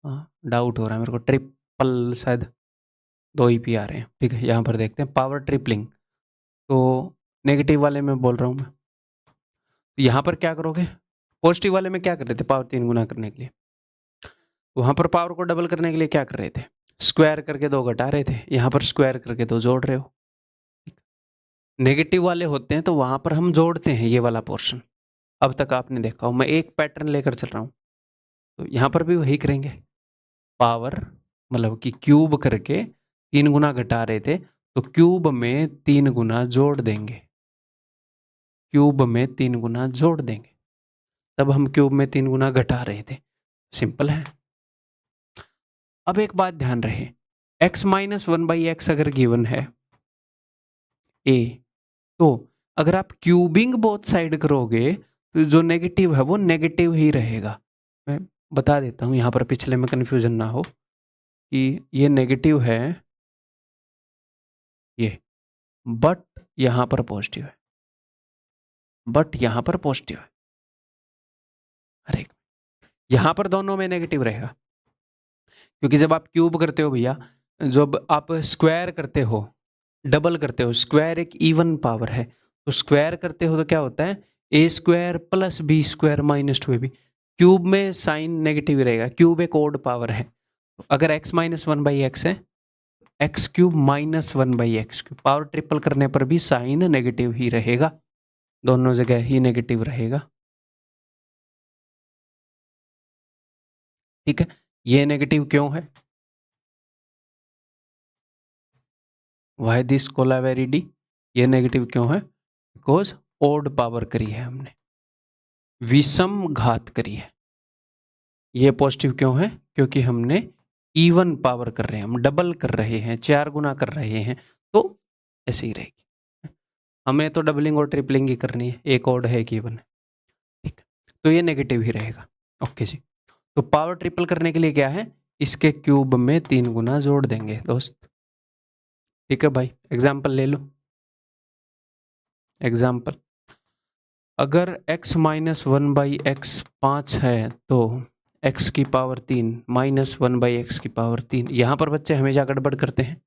हाँ डाउट हो रहा है मेरे को, ट्रिपल शायद 2 ही पी आ रहे हैं। ठीक है, यहाँ पर देखते हैं पावर ट्रिपलिंग, तो नेगेटिव वाले में बोल रहा हूँ मैं, यहाँ पर क्या करोगे, पॉजिटिव वाले में क्या कर रहे थे पावर 3 गुना करने के लिए, वहां पर पावर को डबल करने के लिए क्या कर रहे थे, स्क्वायर करके 2 घटा रहे थे, यहाँ पर स्क्वायर करके 2 जोड़ रहे हो। नेगेटिव वाले होते हैं तो वहां पर हम जोड़ते हैं ये वाला पोर्शन, अब तक आपने देखा हो, मैं एक पैटर्न लेकर चल रहा हूँ, तो यहाँ पर भी वही करेंगे, पावर मतलब कि क्यूब करके 3 गुना घटा रहे थे तो क्यूब में 3 गुना जोड़ देंगे, क्यूब में 3 गुना जोड़ देंगे, तब हम क्यूब में 3 गुना घटा रहे थे, सिंपल है। अब एक बात ध्यान रहे, x माइनस 1/x अगर गिवन है a, तो अगर आप क्यूबिंग बोथ साइड करोगे तो जो नेगेटिव है वो नेगेटिव ही रहेगा। मैं बता देता हूं यहां पर पिछले में कंफ्यूजन ना हो कि ये नेगेटिव है ये, बट यहां पर पॉजिटिव है, बट यहां पर पॉजिटिव है, अरे यहां पर दोनों में नेगेटिव रहेगा, क्योंकि जब आप क्यूब करते हो भैया, जब आप स्क्वायर करते हो, डबल करते हो, स्क्वायर एक इवन पावर है, तो स्क्वायर करते हो तो क्या होता है, A square plus B square minus 2ab, cube में साइन नेगेटिव रहेगा, क्यूब एक ओड पावर है, तो अगर x माइनस 1/x है, X cube minus 1/x³, power triple करने पर भी साइन नेगेटिव ही रहेगा, दोनों जगह ही नेगेटिव रहेगा। ठीक है, ये नेगेटिव क्यों है, वाई दिस कोलावेरिडी, ये नेगेटिव क्यों है, बिकॉज ओड पावर करी है हमने, विषम घात करी है। ये पॉजिटिव क्यों है, क्योंकि हमने इवन पावर कर रहे हैं, हम डबल कर रहे हैं, 4 गुना कर रहे हैं, तो ऐसे ही रहेगी, हमें तो डबलिंग और ट्रिपलिंग ही करनी है, एक ओड है एक इवन है। ठीक, तो ये नेगेटिव ही रहेगा। ओके जी, तो पावर ट्रिपल करने के लिए क्या है, इसके क्यूब में 3 गुना जोड़ देंगे दोस्त। ठीक है भाई, एग्जाम्पल ले लो, एग्जाम्पल, अगर x माइनस 1/x 5 है तो x की पावर 3 माइनस 1/x की पावर 3, यहाँ पर बच्चे हमेशा गड़बड़ करते हैं,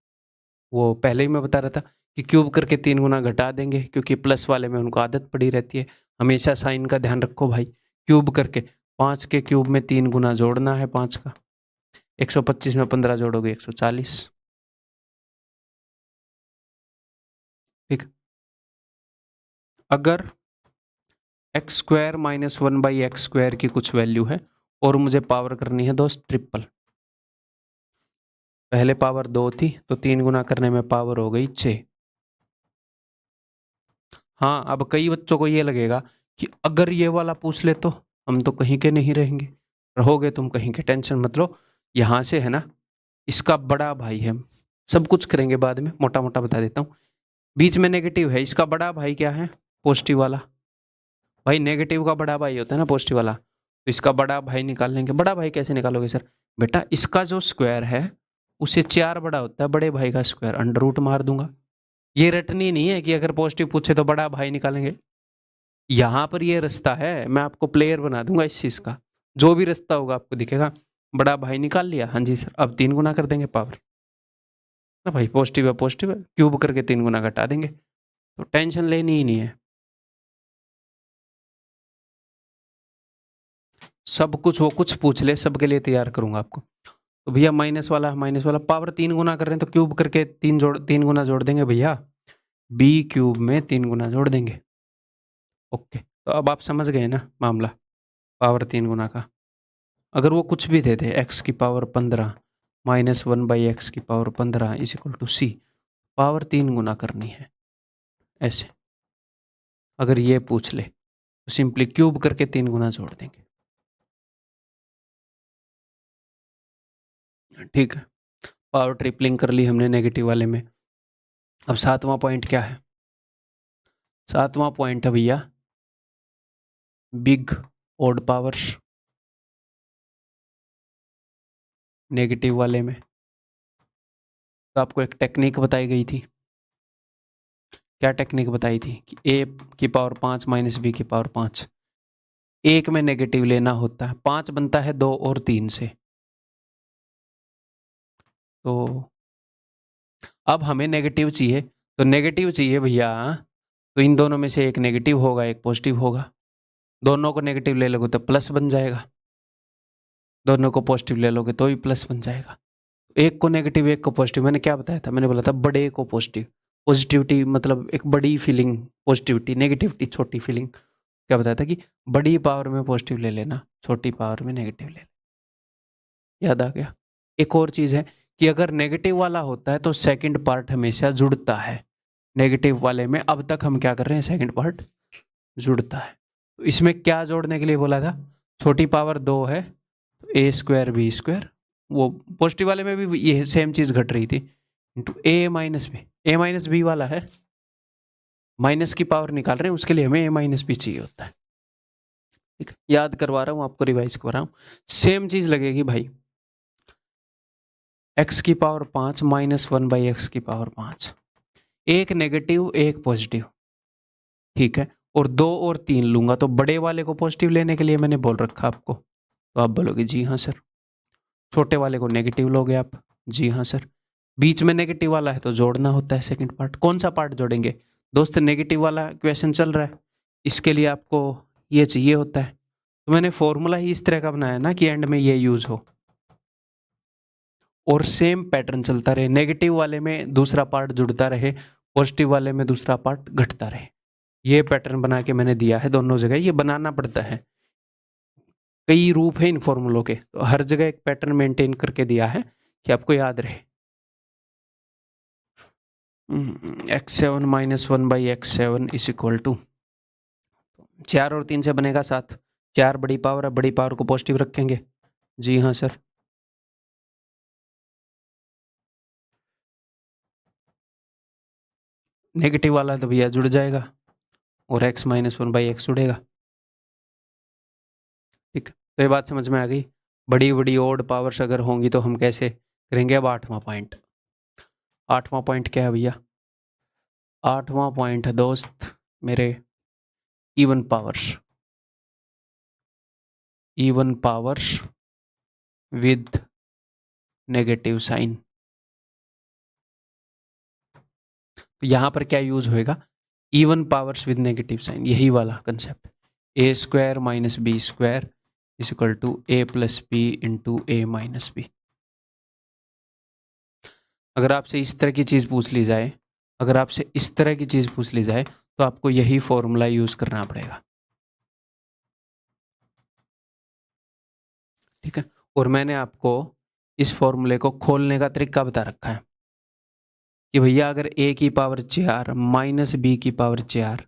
वो पहले ही मैं बता रहा था कि क्यूब करके 3 गुना घटा देंगे, क्योंकि प्लस वाले में उनको आदत पड़ी रहती है, हमेशा साइन का ध्यान रखो भाई, क्यूब करके 5 के क्यूब में 3 गुना जोड़ना है 5 का, 125 में 15 जोड़ोगे 140। ठीक, अगर एक्स स्क्वायर माइनस 1/x² की कुछ वैल्यू है और मुझे पावर करनी है दोस्त ट्रिपल, पहले पावर 2 थी तो 3 गुना करने में पावर हो गई 6। हाँ, अब कई बच्चों को ये लगेगा कि अगर ये वाला पूछ ले तो हम तो कहीं के नहीं रहेंगे, रहोगे तुम कहीं के, टेंशन मत लो, यहाँ से है ना, इसका बड़ा भाई है, सब कुछ करेंगे बाद में, मोटा मोटा बता देता हूँ, बीच में नेगेटिव है, इसका बड़ा भाई क्या है, पॉजिटिव वाला, भाई नेगेटिव का बड़ा भाई होता है ना पॉजिटिव वाला, तो इसका बड़ा भाई निकाल लेंगे। बड़ा भाई कैसे निकालोगे सर? बेटा इसका जो स्क्वायर है उससे 4 बड़ा होता है बड़े भाई का स्क्वायर, अंडर रूट मार दूंगा। ये रटनी नहीं है कि अगर पॉजिटिव पूछे तो बड़ा भाई निकालेंगे। यहाँ पर ये रास्ता है, मैं आपको प्लेयर बना दूंगा इस चीज का। जो भी रास्ता होगा आपको दिखेगा। बड़ा भाई निकाल लिया, हाँ जी सर। अब 3 गुना कर देंगे पावर ना भाई, पॉजिटिव है, क्यूब करके 3 गुना घटा देंगे, तो टेंशन लेनी ही नहीं है। सब कुछ वो कुछ पूछ ले, सबके लिए तैयार करूंगा आपको। तो भैया माइनस वाला पावर 3 गुना कर रहे हैं तो क्यूब करके 3 गुना जोड़ देंगे भैया, बी क्यूब में 3 गुना जोड़ देंगे। ओके, तो अब आप समझ गए ना मामला पावर 3 गुना का। अगर वो कुछ भी दे दे, एक्स की पावर 15 -1/x की power 15 is equal to c, power 3 गुना करनी है ऐसे। अगर ये पूछ ले तो सिंपली क्यूब करके 3 गुना जोड़ देंगे। ठीक है, पावर ट्रिपलिंग कर ली हमने नेगेटिव वाले में। अब 7वां पॉइंट क्या है? 7वां पॉइंट है भैया बिग ऑड पावर्स नेगेटिव वाले में। तो आपको एक टेक्निक बताई गई थी। क्या टेक्निक बताई थी? कि a की पावर 5 माइनस बी की पावर 5, एक में नेगेटिव लेना होता है। 5 बनता है 2 और 3 से। तो अब हमें नेगेटिव चाहिए, तो नेगेटिव चाहिए भैया, तो इन दोनों में से एक नेगेटिव होगा एक पॉजिटिव होगा। दोनों को नेगेटिव ले लोगे तो प्लस बन जाएगा, दोनों को पॉजिटिव ले लोगे तो भी प्लस बन जाएगा। एक को नेगेटिव एक को पॉजिटिव, मैंने क्या बताया था? मैंने बोला था बड़े को पॉजिटिव। पॉजिटिविटी मतलब एक बड़ी फीलिंग पॉजिटिविटी, नेगेटिविटी छोटी फीलिंग। क्या बताया था? कि बड़ी पावर में पॉजिटिव ले लेना, छोटी पावर में नेगेटिव ले लेना। याद आ गया? एक और चीज है कि अगर नेगेटिव वाला होता है तो सेकंड पार्ट हमेशा जुड़ता है। नेगेटिव वाले में अब तक हम क्या कर रहे हैं? सेकंड पार्ट जुड़ता है। तो इसमें क्या जोड़ने के लिए बोला था? छोटी पावर 2 है, ए स्क्वायर बी स्क्वायर। वो पॉजिटिव वाले में भी ये सेम चीज घट रही थी, into a minus B. A minus B वाला है, माइनस की पावर निकाल रहे हैं, उसके लिए हमें ए माइनस बी चाहिए होता है। ठीक है, याद करवा रहा हूँ आपको, रिवाइज करवा रहा हूँ। सेम चीज लगेगी भाई, x की पावर 5 -1/x की पावर 5, एक नेगेटिव एक पॉजिटिव। ठीक है, और 2 और 3 लूंगा तो बड़े वाले को पॉजिटिव लेने के लिए मैंने बोल रखा आपको, तो आप बोलोगे जी हाँ सर। छोटे वाले को नेगेटिव लोगे आप, जी हाँ सर। बीच में नेगेटिव वाला है तो जोड़ना होता है सेकंड पार्ट। कौन सा पार्ट जोड़ेंगे दोस्त? नेगेटिव वाला क्वेश्चन चल रहा है, इसके लिए आपको ये चाहिए होता है। तो मैंने फॉर्मूला ही इस तरह का बनाया ना कि एंड में ये यूज हो और सेम पैटर्न चलता रहे। नेगेटिव वाले में दूसरा पार्ट जुड़ता रहे, पॉजिटिव वाले में दूसरा पार्ट घटता रहे। ये पैटर्न बना के मैंने दिया है दोनों जगह, ये बनाना पड़ता है। कई रूप है इन फॉर्मूलों के, तो हर जगह एक पैटर्न मेंटेन करके दिया है कि आपको याद रहे। x7 -1/x7 is equal to 4 और 3 से बनेगा 7। 4 बड़ी पावर है, बड़ी पावर को पॉजिटिव रखेंगे, जी हाँ सर। नेगेटिव वाला तो भैया जुड़ जाएगा और x -1/x जुड़ेगा। ठीक, तो ये बात समझ में आ गई। बड़ी बड़ी ओड पावर्स अगर होंगी तो हम कैसे करेंगे? अब 8वां पॉइंट। 8वां पॉइंट क्या है भैया? 8वां पॉइंट है दोस्त मेरे even powers. Even powers with negative sign. तो यहां पर क्या यूज होएगा? Even powers with negative sign, यही वाला concept. A square minus b square is equal to a plus b into a minus b. अगर आपसे इस तरह की चीज पूछ ली जाए, अगर आपसे इस तरह की चीज पूछ ली जाए तो आपको यही फॉर्मूला यूज करना पड़ेगा। ठीक है, और मैंने आपको इस फॉर्मूले को खोलने का तरीका बता रखा है कि भैया अगर a की पावर 4 माइनस बी की पावर 4,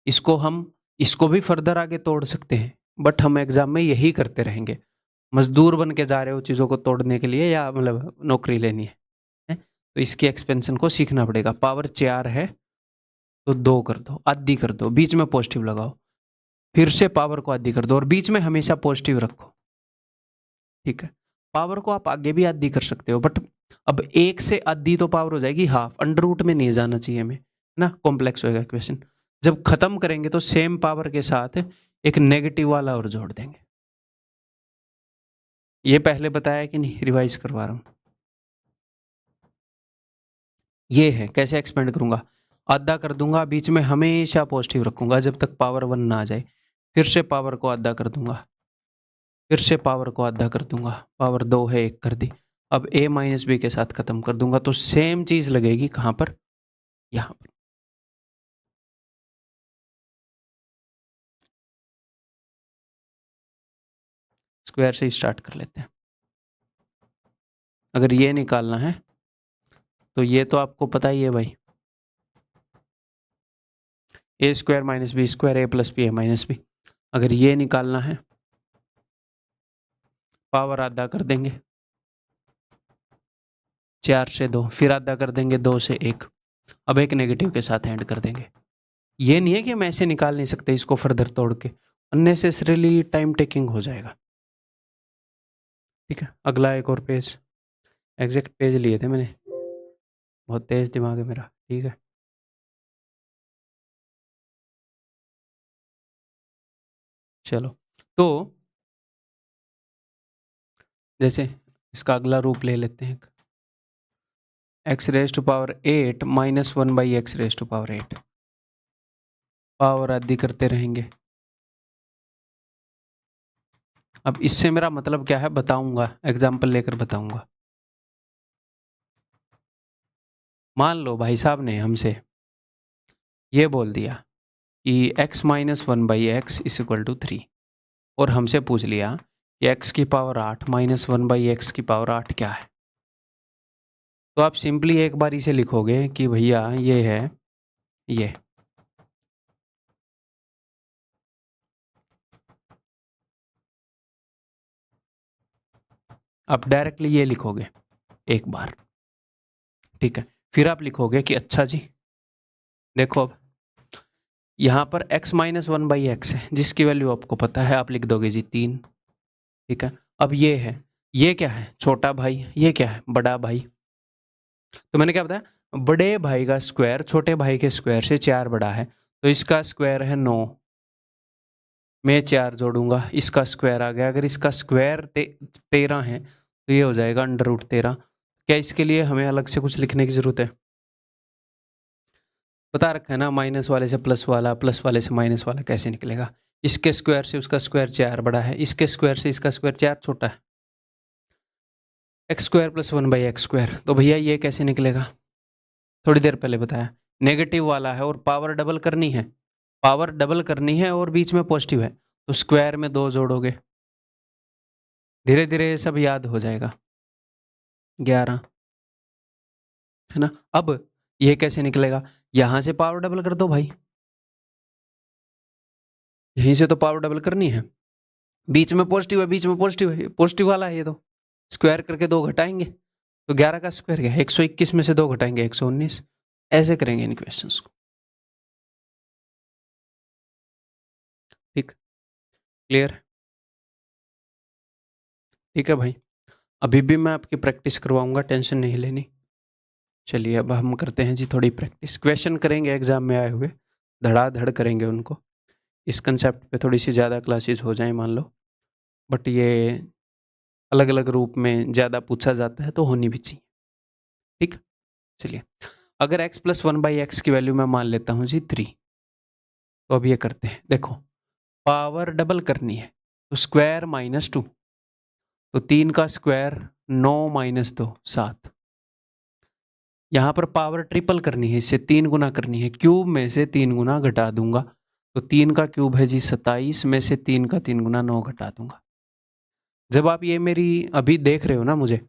इसको हम इसको भी फर्दर आगे तोड़ सकते हैं, बट हम एग्जाम में यही करते रहेंगे। मजदूर बन के जा रहे हो चीज़ों को तोड़ने के लिए या मतलब नौकरी लेनी है? तो इसकी एक्सपेंशन को सीखना पड़ेगा। पावर 4 है तो 2 कर दो, आधी कर दो, बीच में पॉजिटिव लगाओ। फिर से पावर को आधी कर दो और बीच में हमेशा पॉजिटिव रखो, ठीक है। पावर को आप आगे भी आधी कर सकते हो, बट अब एक से आधी तो पावर हो जाएगी हाफ, अंडर रूट में नहीं जाना चाहिए हमें, है ना, कॉम्प्लेक्स होएगा क्वेश्चन। जब खत्म करेंगे तो सेम पावर के साथ एक नेगेटिव वाला और जोड़ देंगे। ये पहले बताया कि नहीं, रिवाइज करवा रहा हूं। ये है, कैसे एक्सपेंड करूंगा, आधा कर दूंगा, बीच में हमेशा पॉजिटिव रखूंगा जब तक पावर 1 ना आ जाए, फिर से पावर को आधा कर दूंगा, फिर से पावर को आधा कर दूंगा, पावर 2 है 1 कर दी, अब a माइनस बी के साथ खत्म कर दूंगा, तो सेम चीज लगेगी कहां पर, यहां पर। स्क्वायर से स्टार्ट कर लेते हैं। अगर ये निकालना है तो ये तो आपको पता ही है भाई, ए स्क्वायर माइनस बी स्क्वायर ए प्लस बी ए माइनस बी। अगर ये निकालना है, पावर आधा कर देंगे, 4 से 2, फिर आधा कर देंगे 2 से 1, अब एक नेगेटिव के साथ ऐड कर देंगे। ये नहीं है कि हम ऐसे निकाल नहीं सकते इसको फर्दर तोड़ के, अननेसेसरीली टाइम टेकिंग हो जाएगा, ठीक है। अगला एक और पेज, एग्जैक्ट पेज लिए थे मैंने, बहुत तेज दिमाग है मेरा, ठीक है। चलो, तो जैसे इसका अगला रूप ले लेते हैं, x raise to power 8 minus 1 by x raise to power 8, power आदि करते रहेंगे। अब इससे मेरा मतलब क्या है बताऊंगा, एग्जाम्पल लेकर बताऊंगा। मान लो भाई साहब ने हमसे ये बोल दिया कि x minus 1 by x is equal to 3, और हमसे पूछ लिया कि x की पावर 8 माइनस 1 बाई एक्स की पावर 8 क्या है। तो आप सिंपली एक बार इसे लिखोगे कि भैया ये है ये, आप डायरेक्टली ये लिखोगे एक बार, ठीक है। फिर आप लिखोगे कि अच्छा जी देखो, अब यहाँ पर x माइनस 1 बाई एक्स है जिसकी वैल्यू आपको पता है, आप लिख दोगे जी 3, ठीक है। अब ये है, ये क्या है, छोटा भाई, ये क्या है, बड़ा भाई। तो मैंने क्या बताया, बड़े भाई का स्क्वायर छोटे भाई के स्क्वायर से 4 बड़ा है, तो इसका स्क्वायर है 9, मैं 4 जोड़ूंगा, इसका स्क्वायर आ गया। अगर इसका स्क्वायर 13 है तो ये हो जाएगा अंडर रूट 13। क्या इसके लिए हमें अलग से कुछ लिखने की जरूरत है, बता रखा है ना, माइनस वाले से प्लस वाला, प्लस वाले से माइनस वाला कैसे निकलेगा। इसके स्क्वायर से उसका स्क्वायर 4 बड़ा है, इसके स्क्वायर से इसका स्क्वायर 4 छोटा है, x square plus 1 by x square. तो भैया ये कैसे निकलेगा, थोड़ी देर पहले बताया, नेगेटिव वाला है और पावर डबल करनी है, पावर डबल करनी है और बीच में पॉजिटिव है, तो स्क्वायर में 2 जोड़ोगे, धीरे धीरे ये सब याद हो जाएगा, 11, है ना। अब ये कैसे निकलेगा, यहां से पावर डबल कर दो भाई, यहीं से तो पावर डबल करनी है, बीच में पॉजिटिव है, बीच में पॉजिटिव है, पॉजिटिव वाला है ये, तो स्क्वायर करके 2 घटाएंगे, तो 11 का स्क्वायर क्या है, 121 में से 2 घटाएंगे 119, ऐसे करेंगे इन क्वेश्चंस को, ठीक, क्लियर, ठीक है भाई। अभी भी मैं आपकी प्रैक्टिस करवाऊंगा, टेंशन नहीं लेनी। चलिए अब हम करते हैं जी थोड़ी प्रैक्टिस, क्वेश्चन करेंगे एग्जाम में आए हुए, धड़ाधड़ करेंगे उनको, इस कंसेप्ट पे थोड़ी सी ज़्यादा क्लासेस हो जाएं मान लो, बट ये अलग अलग रूप में ज़्यादा पूछा जाता है तो होनी भी चाहिए, ठीक। चलिए, अगर x प्लस 1 बाई एक्स की वैल्यू मैं मान लेता हूँ जी 3, तो अब ये करते हैं, देखो पावर डबल करनी है तो स्क्वायर माइनस 2, तो 3 का स्क्वायर 9 माइनस 2 7, यहाँ पर पावर ट्रिपल करनी है, इससे 3 गुना करनी है, क्यूब में से 3 गुना घटा दूंगा, तो 3 का क्यूब है जी 27, में से 3 का 3 गुना 9 घटा दूंगा। जब आप ये मेरी अभी देख रहे हो ना मुझे,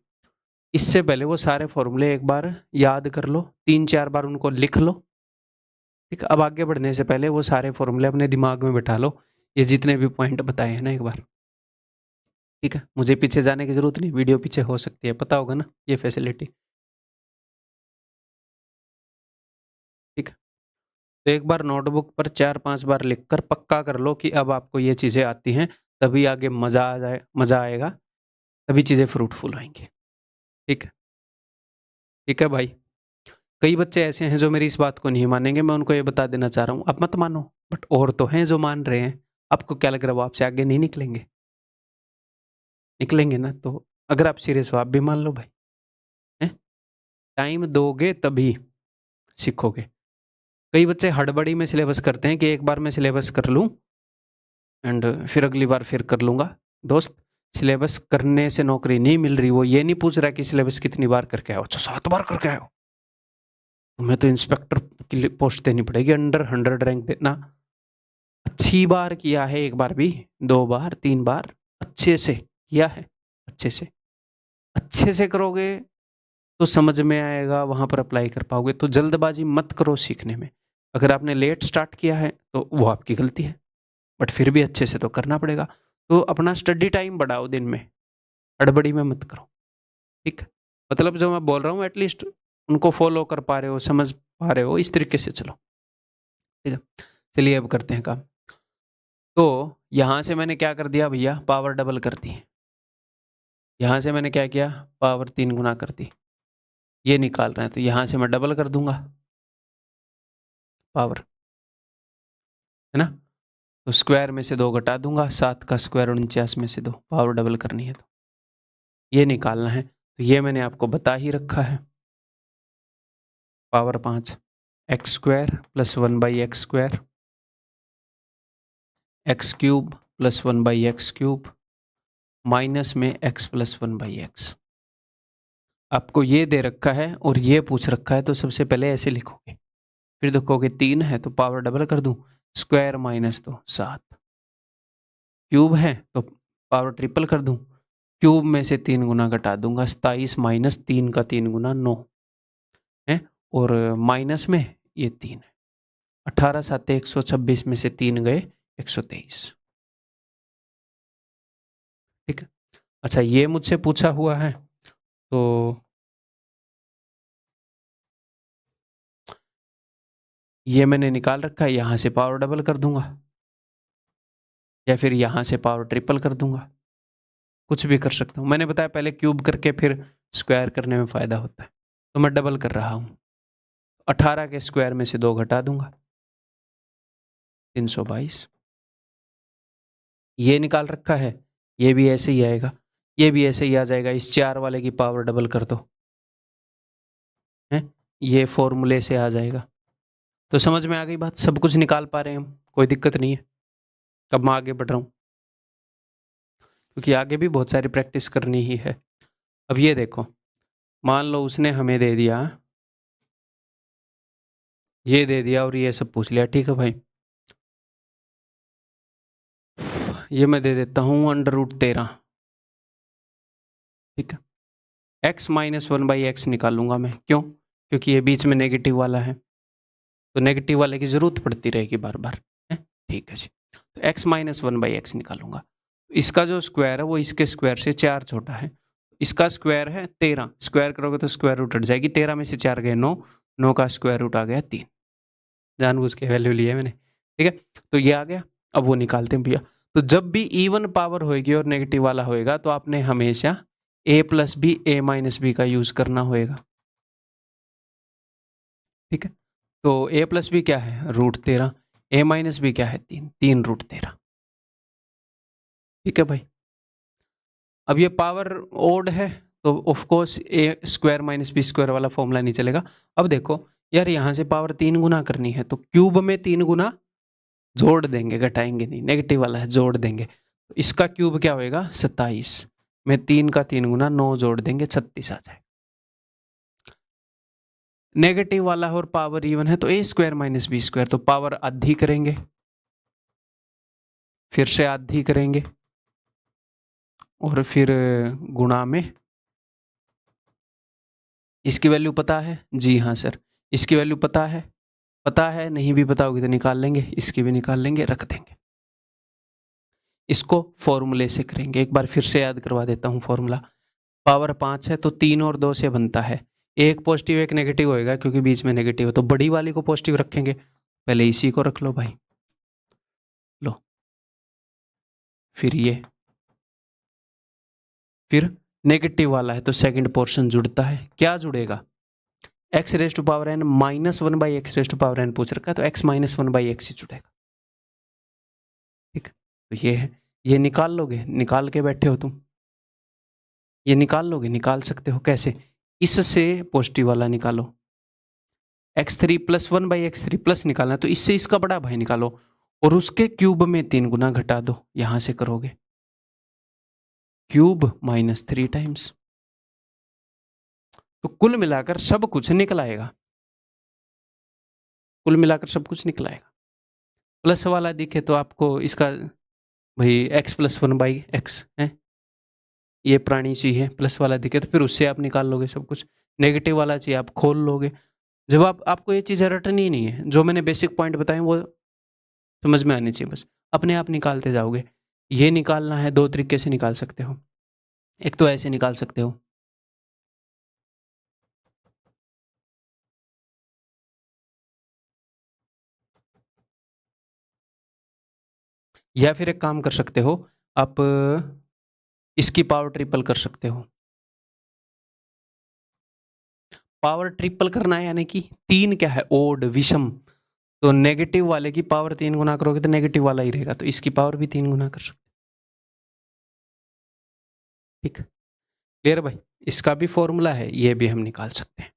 इससे पहले वो सारे फॉर्मूले एक बार याद कर लो, 3-4 बार उनको लिख लो, ठीक। अब आगे बढ़ने से पहले वो सारे फॉर्मूले अपने दिमाग में बैठा लो, ये जितने भी पॉइंट बताए हैं ना एक बार, ठीक है। मुझे पीछे जाने की जरूरत नहीं, वीडियो पीछे हो सकती है, पता होगा ना ये फैसिलिटी, ठीक है। तो एक बार नोटबुक पर 4-5 बार लिखकर पक्का कर लो कि अब आपको ये चीज़ें आती हैं, तभी आगे मज़ा आएगा, तभी चीज़ें फ्रूटफुल होंगी। ठीक है? ठीक है भाई? कई बच्चे ऐसे हैं जो मेरी इस बात को नहीं मानेंगे, मैं उनको ये बता देना चाह रहा हूँ, आप मत मानो, बट और तो हैं जो मान रहे हैं। आपको क्या लग रहा है वो आपसे आगे नहीं निकलेंगे? निकलेंगे ना, तो अगर आप सीरियस हो आप भी मान लो भाई, हैं? टाइम दोगे तभी सीखोगे। कई बच्चे हड़बड़ी में सिलेबस करते हैं कि एक बार मैं सिलेबस कर लूँ एंड फिर अगली बार फिर कर लूँगा। दोस्त, सिलेबस करने से नौकरी नहीं मिल रही, वो ये नहीं पूछ रहा कि सिलेबस कितनी बार करके आए हो। अच्छा 7 बार करके आए हो? तुम्हें तो इंस्पेक्टर की पोस्ट देनी पड़ेगी, अंडर 100 रैंक देना। अच्छी बार किया है, एक बार भी, 2 बार, 3 बार अच्छे से किया है, अच्छे से करोगे तो समझ में आएगा, वहाँ पर अप्लाई कर पाओगे। तो जल्दबाजी मत करो सीखने में। अगर आपने लेट स्टार्ट किया है तो वो आपकी गलती है, बट फिर भी अच्छे से तो करना पड़ेगा। तो अपना स्टडी टाइम बढ़ाओ दिन में, हड़बड़ी में मत करो, ठीक है? मतलब जो मैं बोल रहा हूँ एटलीस्ट उनको फॉलो कर पा रहे हो, समझ पा रहे हो, इस तरीके से चलो, ठीक है? चलिए अब करते हैं काम। तो यहाँ से मैंने क्या कर दिया भैया, पावर डबल कर दी। यहाँ से मैंने क्या किया, पावर 3 गुना कर दी। ये निकाल रहे हैं तो यहाँ से मैं डबल कर दूंगा पावर, है ना? तो स्क्वायर में से 2 घटा दूंगा, 7 का स्क्वायर 49 में से 2, पावर डबल करनी है तो ये निकालना है। तो ये मैंने आपको बता ही रखा है, power 5 x square plus 1/x² x cube plus 1/x³ minus में x प्लस 1/x। आपको ये दे रखा है और ये पूछ रखा है, तो सबसे पहले ऐसे लिखोगे, फिर देखोगे 3 है तो पावर डबल कर दूं, स्क्वायर माइनस 2 7, क्यूब है तो पावर ट्रिपल कर दूं, क्यूब में से 3 गुना घटा दूंगा, 27 माइनस 3 का 3 गुना 9 है, और माइनस में ये 3 है, 18 7 126 में से 3 गए 123, ठीक है? अच्छा ये मुझसे पूछा हुआ है, तो ये मैंने निकाल रखा है, यहाँ से पावर डबल कर दूंगा या फिर यहाँ से पावर ट्रिपल कर दूंगा, कुछ भी कर सकता हूँ। मैंने बताया पहले क्यूब करके फिर स्क्वायर करने में फ़ायदा होता है, तो मैं डबल कर रहा हूँ। 18 के स्क्वायर में से 2 घटा दूंगा, 322। ये निकाल रखा है, ये भी ऐसे ही आएगा, ये भी ऐसे ही आ जाएगा। इस 4 वाले की पावर डबल कर दो, है? ये फॉर्मूले से आ जाएगा। तो समझ में आ गई बात, सब कुछ निकाल पा रहे हैं हम, कोई दिक्कत नहीं है। कब मैं आगे बढ़ रहा हूँ, क्योंकि आगे भी बहुत सारी प्रैक्टिस करनी ही है। अब ये देखो, मान लो उसने हमें दे दिया, ये दे दिया और ये सब पूछ लिया, ठीक है भाई? ये मैं दे देता हूँ √13, ठीक है? x माइनस 1/x निकालूंगा मैं, क्यों? क्योंकि ये बीच में नेगेटिव वाला है, तो नेगेटिव वाले की जरूरत पड़ती रहेगी बार बार, है? ठीक है जी। तो x माइनस 1/x निकालूंगा, इसका जो स्क्वायर है वो इसके स्क्वायर से 4 छोटा है, इसका स्क्वायर है 13, स्क्वायर करोगे तो स्क्वायर रूट हट जाएगी, 13 में से 4 गए 9, 9 का स्क्वायर रूट आ गया 3, जानबूझ के वैल्यू ली है मैंने, ठीक है? तो ये आ गया। अब वो निकालते हैं भैया। तो जब भी इवन पावर होएगी और नेगेटिव वाला होएगा तो आपने हमेशा a plus B a minus B का यूज करना होएगा, ठीक है? तो a प्लस बी क्या है, √13, a माइनस बी क्या है, 3, 3√13, ठीक है भाई? अब ये पावर ओड है तो of course a square minus b square वाला फॉर्मूला नहीं चलेगा। अब देखो यार, यहाँ से पावर 3 गुना करनी है तो क्यूब में 3 गुना जोड़ देंगे, घटाएंगे नहीं, नेगेटिव वाला है, जोड़ देंगे। तो इसका क्यूब क्या होएगा, 27 में 3 का 3 गुना 9 जोड़ देंगे, 36 आ जाएगा। नेगेटिव वाला है और पावर इवन है तो a square minus b square, तो पावर आधी करेंगे, फिर से आधी करेंगे और फिर गुणा में। इसकी वैल्यू पता है? जी हाँ सर, इसकी वैल्यू पता है? पता है, नहीं भी पता होगी तो निकाल लेंगे, इसकी भी निकाल लेंगे, रख देंगे। इसको फॉर्मूले से करेंगे, एक बार फिर से याद करवा देता हूँ फॉर्मूला। पावर 5 है तो 3 और 2 से बनता है, एक पॉजिटिव एक नेगेटिव होएगा, क्योंकि बीच में नेगेटिव है तो बड़ी वाली को पॉजिटिव रखेंगे, पहले इसी को रख लो भाई, लो, फिर ये, फिर नेगेटिव वाला है तो सेकंड पोर्शन जुड़ता है, क्या जुड़ेगा, X raise to power N minus one by x raise to power N पूछ रखा है, तो X minus one by X ही जुड़ेगा। ठीक, तो ये है, ये निकाल लोगे, निकाल के बैठे हो तुम, ये निकाल लोगे, निकाल सकते हो कैसे, इससे पॉजिटिव वाला निकालो, x3 plus one by x three plus निकालना, तो इससे इसका बड़ा भाई निकालो और उसके क्यूब में 3 गुना घटा दो, यहां से करोगे क्यूब माइनस 3 टाइम्स, तो कुल मिलाकर सब कुछ निकल आएगा, कुल मिलाकर सब कुछ निकल आएगा। प्लस वाला दिखे तो आपको इसका भाई x plus one by x है, ये पुरानी चीज है, प्लस वाला दिखे तो फिर उससे आप निकाल लोगे सब कुछ, नेगेटिव वाला चाहिए आप खोल लोगे। जब आपको ये चीज़ें रटनी ही नहीं है, जो मैंने बेसिक पॉइंट बताए वो समझ में आनी चाहिए, बस अपने आप निकालते जाओगे। ये निकालना है, दो तरीके से निकाल सकते हो, एक तो ऐसे निकाल सकते हो, या फिर एक काम कर सकते हो आप, इसकी पावर ट्रिपल कर सकते हो। पावर ट्रिपल करना है यानी कि 3 क्या है, ओड विषम, तो नेगेटिव वाले की पावर 3 गुना करोगे तो नेगेटिव वाला ही रहेगा, तो इसकी पावर भी 3 गुना कर सकते। ठीक, क्लियर भाई, इसका भी फॉर्मूला है, ये भी हम निकाल सकते हैं,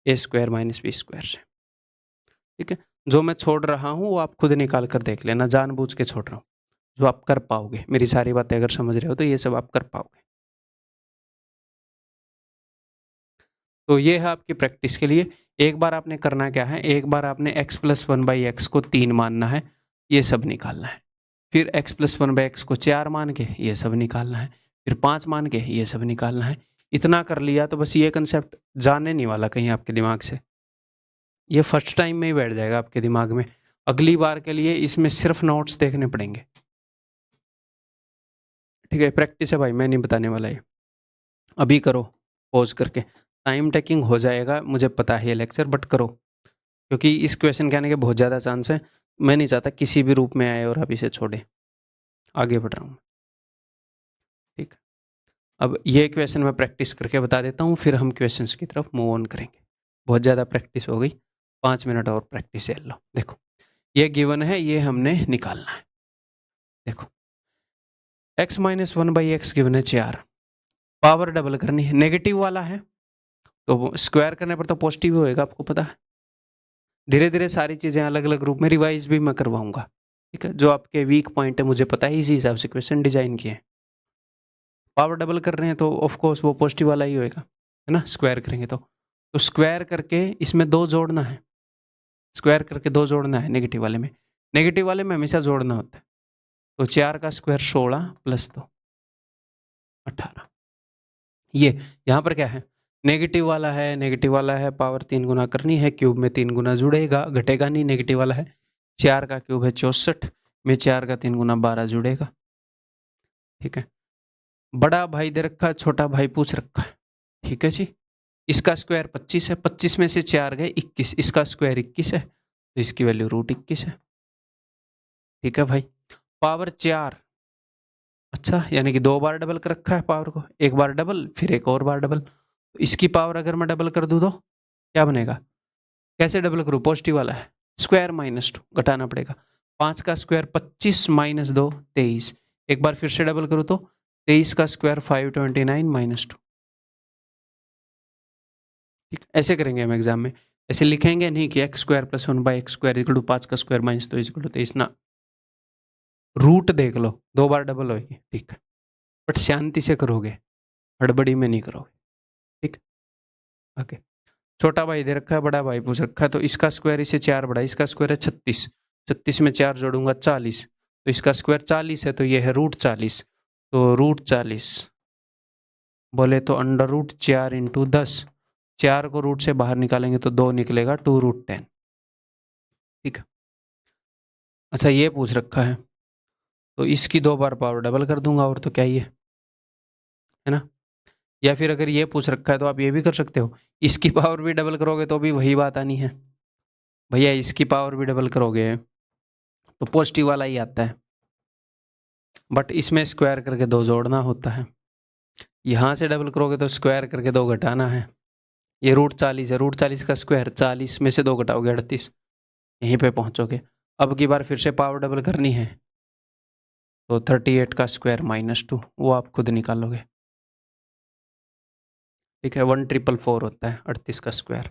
ए स्क्वायर माइनस बी स्क्वायर से। ठीक है, जो मैं छोड़ रहा हूं वो आप खुद निकाल कर देख लेना, जानबूझ के छोड़ रहा हूं, जो आप कर पाओगे, मेरी सारी बातें अगर समझ रहे हो तो ये सब आप कर पाओगे। तो ये है आपकी प्रैक्टिस के लिए, एक बार आपने करना क्या है, एक बार आपने x plus one by x को 3 मानना है, ये सब निकालना है, फिर x plus one by x को 4 मान के ये सब निकालना है, फिर 5 मान के ये सब निकालना है। इतना कर लिया तो बस ये कंसेप्ट जाने नहीं वाला कहीं आपके दिमाग से, ये फर्स्ट टाइम में ही बैठ जाएगा आपके दिमाग में, अगली बार के लिए इसमें सिर्फ नोट्स देखने पड़ेंगे। ठीक है, प्रैक्टिस है भाई, मैं नहीं बताने वाला ये, अभी करो पॉज करके, टाइम टेकिंग हो जाएगा मुझे पता है ये लेक्चर, बट करो, क्योंकि इस क्वेश्चन के आने के बहुत ज़्यादा चांस है, मैं नहीं चाहता किसी भी रूप में आए और आप इसे छोड़े, आगे बढ़ रहा हूँ। ठीक, अब ये क्वेश्चन मैं प्रैक्टिस करके बता देता हूँ, फिर हम क्वेश्चंस की तरफ मूव ऑन करेंगे, बहुत ज़्यादा प्रैक्टिस हो गई, 5 मिनट और प्रैक्टिस ले लो। देखो ये गिवन है, ये हमने निकालना है, देखो x minus one by x given है 4, पावर डबल करनी है, नेगेटिव वाला है तो स्क्वायर करने पर तो पॉजिटिव होएगा, आपको पता है। धीरे धीरे सारी चीज़ें अलग अलग रूप में रिवाइज भी मैं करवाऊंगा, ठीक है, जो आपके वीक पॉइंट है मुझे पता है, इसी हिसाब से क्वेश्चन डिजाइन किए हैं। पावर डबल कर रहे हैं तो ऑफ कोर्स वो पॉजिटिव वाला ही होएगा, है ना, स्क्वायर करेंगे तो स्क्वायर करके इसमें 2 जोड़ना है, स्क्वायर करके 2 जोड़ना है, नेगेटिव वाले में हमेशा जोड़ना होता है, तो 4 का स्क्वायर 16 प्लस 2 18, ये यहाँ पर क्या है, नेगेटिव वाला है, नेगेटिव वाला है, पावर 3 गुना करनी है, क्यूब में 3 गुना जुड़ेगा, घटेगा नहीं, नेगेटिव वाला है, 4 का क्यूब है 64 में 4 का 3 गुना 12 जुड़ेगा। ठीक है, बड़ा भाई दे रखा है, छोटा भाई पूछ रखा है, ठीक है जी, इसका स्क्वायर 25 है, 25 में से 4 गए 21, इसका स्क्वायर 21 है, तो इसकी वैल्यू रूट 21 है। ठीक है भाई, पावर 4, अच्छा यानी कि 2 बार डबल कर रखा है पावर को, एक बार डबल फिर एक और बार डबल, तो इसकी पावर अगर मैं डबल कर दूं तो क्या बनेगा, कैसे डबल करूं, पॉजिटिव वाला है, स्क्वायर माइनस 2 घटाना पड़ेगा, 5 का स्क्वायर 25 माइनस 2 23, एक बार फिर से डबल करूं तो 23 का स्क्वायर 529 माइनस 2। ठीक, ऐसे करेंगे हम एग्जाम में, ऐसे लिखेंगे नहीं कि x square plus one by x square equal to 5 का स्क्वायर माइनस 2 इक्वल टू 23 ना, रूट देख लो, 2 बार डबल होगी, ठीक है, बट शांति से करोगे, हड़बड़ी में नहीं करोगे। ठीक, ओके, छोटा भाई दे रखा है, बड़ा भाई पूछ रखा है, तो इसका स्क्वायर इसे 4 बढ़ा, इसका स्क्वायर है 36, 36 में 4 जोड़ूंगा 40, तो इसका स्क्वायर 40 है, तो ये है रूट 40, तो रूट 40 बोले तो अंडर रूट 4 इंटू 10, 4 को रूट से बाहर निकालेंगे तो 2 निकलेगा, 2 रूट 10। ठीक है, अच्छा ये पूछ रखा है तो इसकी 2 बार पावर डबल कर दूंगा, और तो क्या ही है ना, या फिर अगर ये पूछ रखा है तो आप ये भी कर सकते हो, इसकी पावर भी डबल करोगे तो भी वही बात आनी है, भैया इसकी पावर भी डबल करोगे तो पॉजिटिव वाला ही आता है, बट इसमें स्क्वायर करके 2 जोड़ना होता है। यहाँ से डबल करोगे तो स्क्वायर करके 2 घटाना है। ये √40 है, √40 का स्क्वायर 40 में से 2 घटाओगे 38, यहीं पे पहुँचोगे। अब की बार फिर से पावर डबल करनी है तो 38 का स्क्वायर -2, वो आप खुद निकालोगे। ठीक है, 1444 होता है 38 का स्क्वायर।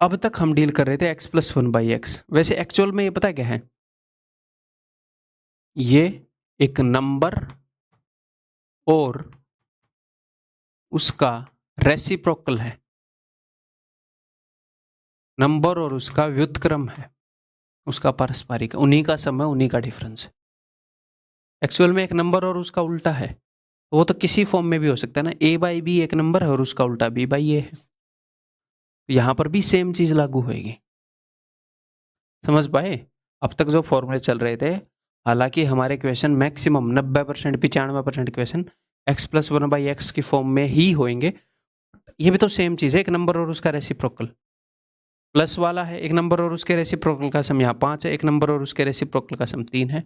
अब तक हम डील कर रहे थे x + 1/x। वैसे एक्चुअल में ये पता क्या है, ये एक नंबर और उसका रेसिप्रोकल है, नंबर और उसका व्युत्क्रम है, उसका पारस्परिक, उन्हीं का सम है, उन्हीं का डिफरेंस है। एक्चुअल में एक नंबर और उसका उल्टा है, तो वो तो किसी फॉर्म में भी हो सकता है ना। a/b एक नंबर है और उसका उल्टा b/a है, तो यहां पर भी सेम चीज लागू होगी। समझ पाए? अब तक जो फॉर्मूले चल रहे थे, हालांकि हमारे question maximum 90% 95% question x + 1/x की फॉर्म में ही होंगे। ये भी तो सेम चीज है, एक नंबर और उसका रेसिप्रोकल। प्लस वाला है, एक नंबर और उसके रेसिप्रोकल का सम यहाँ 5 है, एक नंबर और उसके रेसिप्रोकल का सम 3 है।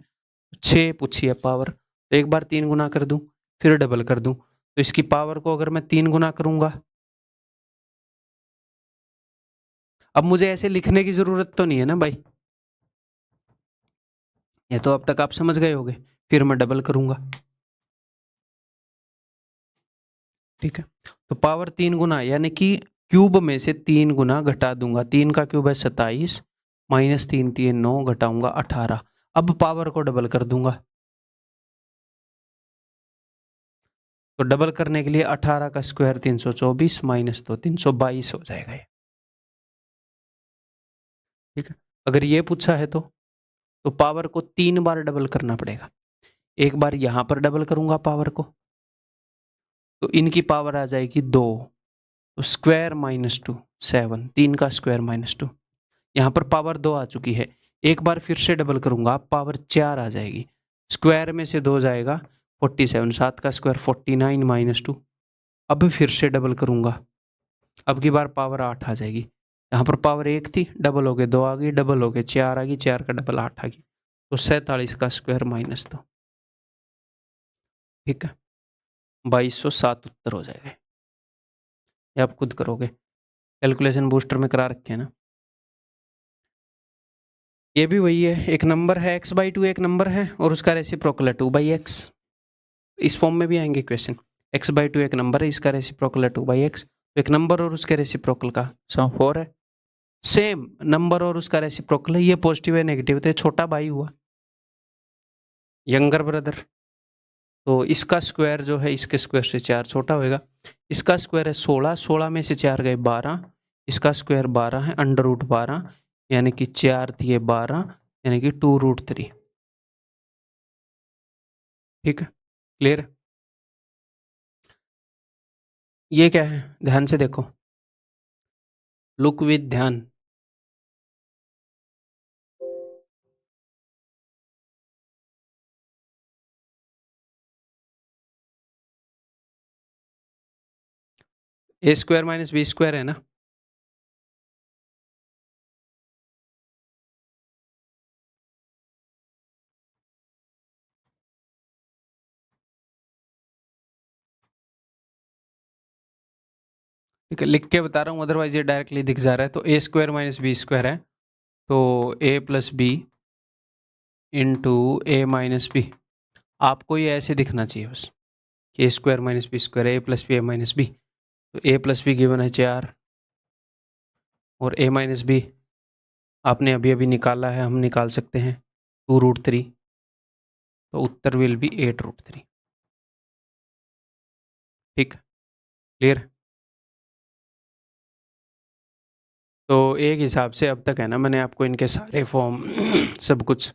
6 पूछी है पावर, तो एक बार 3 गुना कर दूं, फिर डबल कर दूं, तो इसकी पावर को अगर मैं 3 गुना करूंगा, अब मुझे ऐसे लिखने की जरूरत तो नहीं है ना भाई, ये तो अब तक आप समझ गए होगे। फिर मैं डबल करूंगा, ठीक है। तो पावर 3 गुना यानी कि क्यूब में से 3 गुना घटा दूंगा, 3 का क्यूब है 27, -3 3 9, घटाऊंगा 18। अब पावर को डबल कर दूंगा, तो डबल करने के लिए 18 का स्क्वायर 324 -2 322 हो जाएगा ये, ठीक है। अगर ये पूछा है तो पावर को 3 बार डबल करना पड़ेगा। एक बार यहां पर डबल करूंगा पावर को, तो इनकी पावर आ जाएगी 2, तो स्क्वायर -2 7, 3 का स्क्वायर -2। यहाँ पर पावर 2 आ चुकी है, एक बार फिर से डबल करूंगा, पावर 4 आ जाएगी, स्क्वायर में से 2 जाएगा 47, 7 का स्क्वायर 49 -2। अब फिर से डबल करूंगा, अब की बार पावर 8 आ जाएगी। यहाँ पर पावर 1 थी, डबल हो गए 2 आ गई, डबल हो गए 4 आ गई, 4 का डबल 8 आ गई, तो 47 का स्क्वायर -2, ठीक है। 2207 उत्तर हो जाएगा। ये आप खुद करोगे, कैलकुलेशन बूस्टर में करा रखे हैं ना। ये भी वही है, एक नंबर है x/2, एक नंबर है और उसका रेसिप्रोकल है 2/x। इस फॉर्म में भी आएंगे क्वेश्चन, x/2 एक नंबर है, इसका रेसिप्रोकल है 2/x, तो एक नंबर और उसके रेसिप्रोकल का सम 4 है। सेम नंबर और उसका रेसिप्रोकल है, ये पॉजिटिव है नेगेटिव, तो ये छोटा भाई हुआ, यंगर ब्रदर। तो इसका स्क्वायर जो है इसके स्क्वायर से 4 छोटा होएगा। इसका स्क्वायर है 16, 16 में से 4 गए 12, इसका स्क्वायर 12 है, √12 यानी कि 4 दिए 12 यानी कि 2√3, ठीक है। क्लियर? ये क्या है, ध्यान से देखो, लुक विद ध्यान। a² - b² है ना, ठीक है। लिख के बता रहा हूँ, अदरवाइज ये डायरेक्टली दिख जा रहा है। तो a² - b² है, तो a + b × a - b। आपको ये ऐसे दिखना चाहिए बस कि a² - b² a + b a - b। तो a + b गिवन है 4 और a - b आपने अभी अभी निकाला है, हम निकाल सकते हैं 2√3, तो उत्तर विल बी 8√3, ठीक। क्लियर? तो एक हिसाब से अब तक है ना, मैंने आपको इनके सारे फॉर्म सब कुछ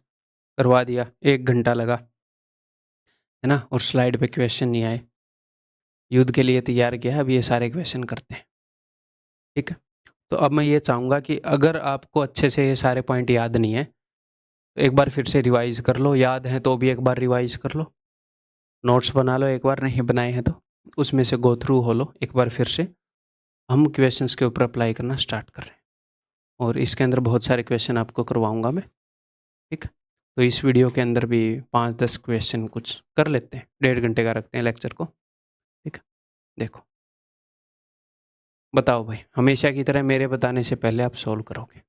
करवा दिया, 1 घंटा लगा है ना, और स्लाइड पे क्वेश्चन नहीं आए। युद्ध के लिए तैयार किया है, अब ये सारे क्वेश्चन करते हैं, ठीक है। तो अब मैं ये चाहूँगा कि अगर आपको अच्छे से ये सारे पॉइंट याद नहीं है तो एक बार फिर से रिवाइज कर लो, याद है तो भी एक बार रिवाइज कर लो, नोट्स बना लो एक बार, नहीं बनाए हैं तो उसमें से गो थ्रू हो लो एक बार फिर से। हम क्वेश्चंस के ऊपर अप्लाई करना स्टार्ट कर रहे हैं। और इसके अंदर बहुत सारे क्वेश्चन आपको करवाऊंगा मैं, ठीक है। तो इस वीडियो के अंदर भी 5-10 क्वेश्चन कुछ कर लेते हैं, 1.5 घंटे का रखते हैं लेक्चर को, ठीक है। देखो, बताओ भाई, हमेशा की तरह मेरे बताने से पहले आप सॉल्व करोगे,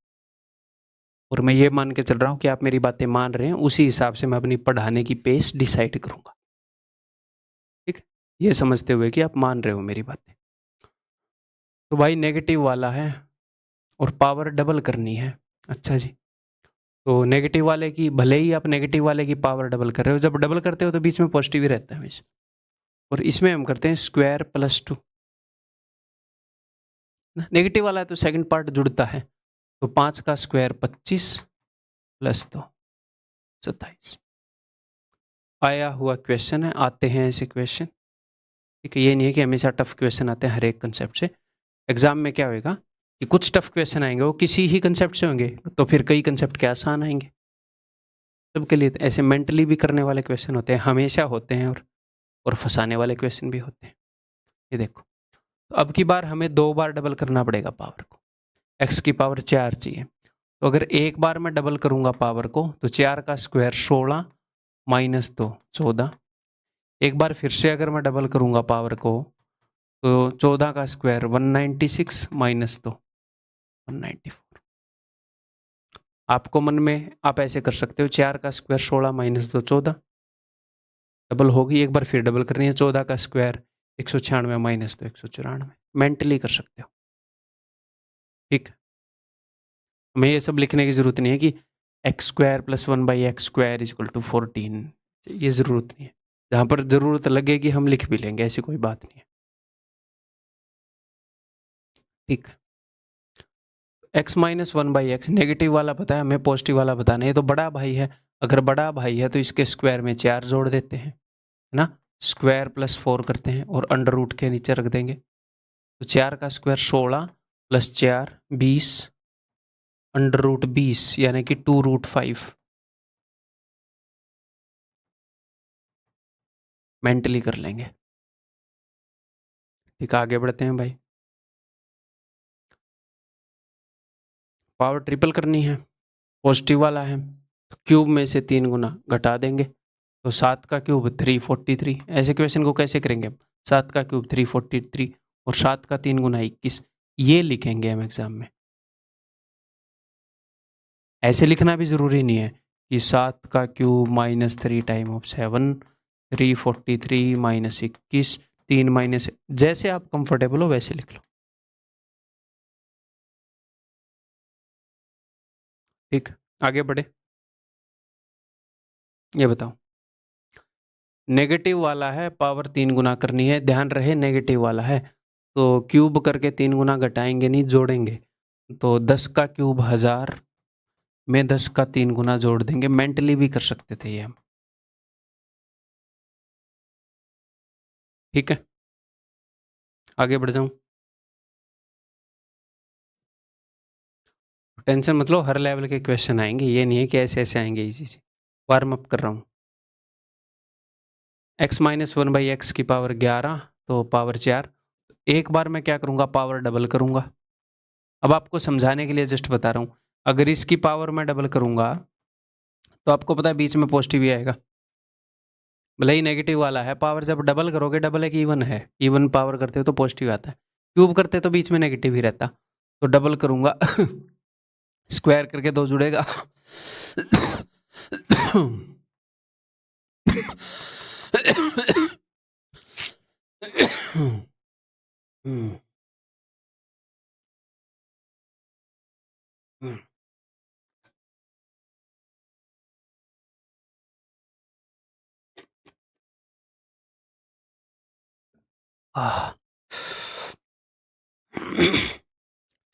और मैं ये मान के चल रहा हूँ कि आप मेरी बातें मान रहे हैं, उसी हिसाब से मैं अपनी पढ़ाने की पेस डिसाइड करूंगा, ठीक है। ये समझते हुए कि आप मान रहे हो मेरी बातें। तो भाई नेगेटिव वाला है और पावर डबल करनी है। अच्छा जी, तो नेगेटिव वाले की, भले ही आप नेगेटिव वाले की पावर डबल कर रहे हो, जब डबल करते हो तो बीच में पॉजिटिव ही रहता है हमेशा, और इसमें हम करते हैं स्क्वायर प्लस 2। नेगेटिव वाला है तो सेकंड पार्ट जुड़ता है, तो 5 का स्क्वायर 25 प्लस 2 27। आया हुआ क्वेश्चन है, आते हैं ऐसे क्वेश्चन, ठीक है। ये नहीं है कि हमेशा टफ क्वेश्चन आते हैं हर एक कंसेप्ट से। एग्जाम में क्या होएगा कि कुछ टफ क्वेश्चन आएंगे, वो किसी ही कंसेप्ट से होंगे, तो फिर कई कंसेप्ट के आसान आएंगे। सबके लिए ऐसे मेंटली भी करने वाले क्वेश्चन होते हैं, हमेशा होते हैं, और फंसाने वाले क्वेश्चन भी होते हैं। ये देखो, तो अब की बार हमें 2 बार डबल करना पड़ेगा पावर को। x की पावर 4 चाहिए, तो अगर एक बार मैं डबल करूंगा पावर को, तो 4 का स्क्वायर 16 माइनस 2 14। एक बार फिर से अगर मैं डबल करूंगा पावर को, तो 14 का स्क्वायर 196 माइनस 2 194। आपको मन में आप ऐसे कर सकते हो, 4 का स्क्वायर 16 माइनस 2 14, डबल होगी। एक बार फिर डबल करनी है, 14 का स्क्वायर 196 माइनस 2 194। मेंटली कर सकते हो, ठीक। हमें ये सब लिखने की जरूरत नहीं है कि x square plus 1/x² is equal to 14, ये जरूरत नहीं है। जहां पर जरूरत लगेगी हम लिख भी लेंगे, ऐसी कोई बात नहीं है, ठीक। x माइनस 1/x नेगेटिव वाला पता है, हमें पॉजिटिव वाला बताना है। ये तो बड़ा भाई है, अगर बड़ा भाई है तो इसके स्क्वायर में 4 जोड़ देते हैं, है ना। स्क्वायर प्लस 4 करते हैं और अंडर रूट के नीचे रख देंगे, तो 4 का स्क्वायर 16 प्लस 4 20, अंडर रूट 20 यानी कि 2√5। मेंटली कर लेंगे, ठीक। आगे बढ़ते हैं भाई। पावर ट्रिपल करनी है, पॉजिटिव वाला है, तो क्यूब में से 3 गुना घटा देंगे, तो 7 का क्यूब 343। ऐसे क्वेश्चन को कैसे करेंगे हम? 7 का क्यूब 343 और 7 का 3 गुना 21, ये लिखेंगे हम एग्जाम में। ऐसे लिखना भी जरूरी नहीं है कि 7 का cube minus 3 time of 7 343 minus 21 3 minus, जैसे आप कंफर्टेबल हो वैसे लिख लो, ठीक। आगे बढ़े, ये बताओ। नेगेटिव वाला है, पावर 3 गुना करनी है, ध्यान रहे नेगेटिव वाला है, तो क्यूब करके 3 गुना घटाएंगे नहीं, जोड़ेंगे। तो 10 का क्यूब 1000 में 10 का 3 गुना जोड़ देंगे। मेंटली भी कर सकते थे ये हम, ठीक है। आगे बढ़ जाऊं, टेंशन मतलब हर लेवल के क्वेश्चन आएंगे, ये नहीं है कि ऐसे ऐसे आएंगे इजी से। वार्म अप कर रहा हूँ। x माइनस 1/x की पावर 11, तो पावर 4। एक बार मैं क्या करूंगा, पावर डबल करूंगा। अब आपको समझाने के लिए जस्ट बता रहा हूं, अगर इसकी पावर मैं डबल करूंगा तो आपको पता है बीच में पॉजिटिव ही आएगा, भले ही नेगेटिव वाला है। पावर जब डबल करोगे, डबल एक इवन है, इवन पावर करते हो तो पॉजिटिव आता है, क्यूब करते तो बीच में नेगेटिव ही रहता। तो डबल करूंगा स्क्वायर करके 2 जुड़ेगा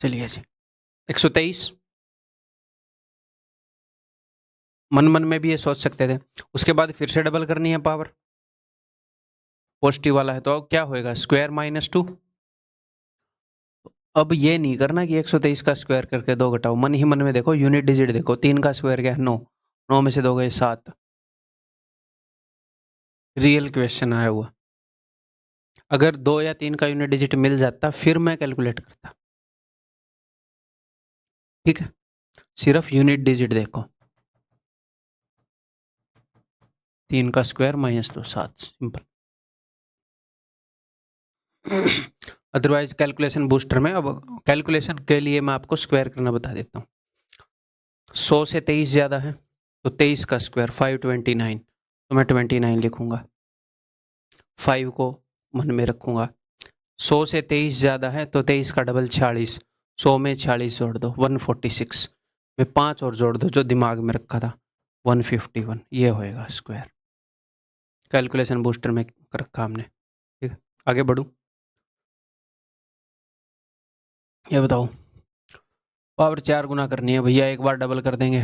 चलिए जी, 123। मन मन में भी ये सोच सकते थे। उसके बाद फिर से डबल करनी है पावर, पॉजिटिव वाला है तो क्या होएगा, स्क्वायर माइनस 2। अब ये नहीं करना कि 123 का स्क्वायर करके 2 घटाओ, मन ही मन में देखो, यूनिट डिजिट देखो, 3 का स्क्वायर क्या है 9, 9 में से 2 गए 7। रियल क्वेश्चन आया हुआ, अगर 2 या 3 का यूनिट डिजिट मिल जाता फिर मैं कैलकुलेट करता, ठीक है, सिर्फ यूनिट डिजिट देखो, 3 का square minus 2 7, simple. Otherwise calculation booster में, अब कैलकुलेशन के लिए मैं आपको स्क्वायर करना बता देता हूँ। 100 से 23 ज़्यादा है तो 23 का स्क्वायर 529, तो मैं 29 लिखूंगा, 5 को मन में रखूंगा। 100 से 23 ज़्यादा है तो 23 का डबल 46, 100 में 46 जोड़ दो 146, में 5 और जोड़ दो जो दिमाग में रखा था 151, ये होएगा स्क्वायर। कैलकुलेशन बूस्टर में कर रखा हमने। ठीक है, आगे बढ़ूँ, ये बताओ, पावर 4 गुना करनी है भैया, एक बार डबल कर देंगे,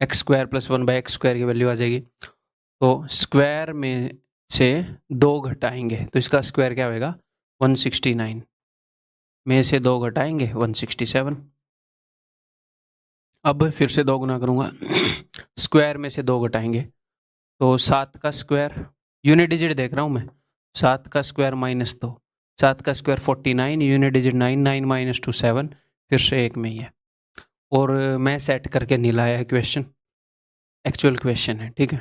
x square plus 1 by x square की वैल्यू आ जाएगी। तो स्क्वायर में से 2 घटाएंगे तो इसका स्क्वायर क्या होएगा 169, में से 2 घटाएंगे 167। अब फिर से 2 गुना करूंगा, स्क्वायर में से 2 घटाएंगे तो 7 का स्क्वायर, यूनिट डिजिट देख रहा हूँ मैं, 7 का स्क्वायर माइनस 2, 7 का स्क्वायर 49, यूनिट डिजिट 9, 9 माइनस 2 7, फिर से एक में ही है। और मैं सेट करके नहीं लाया है क्वेश्चन, एक्चुअल क्वेश्चन है। ठीक है,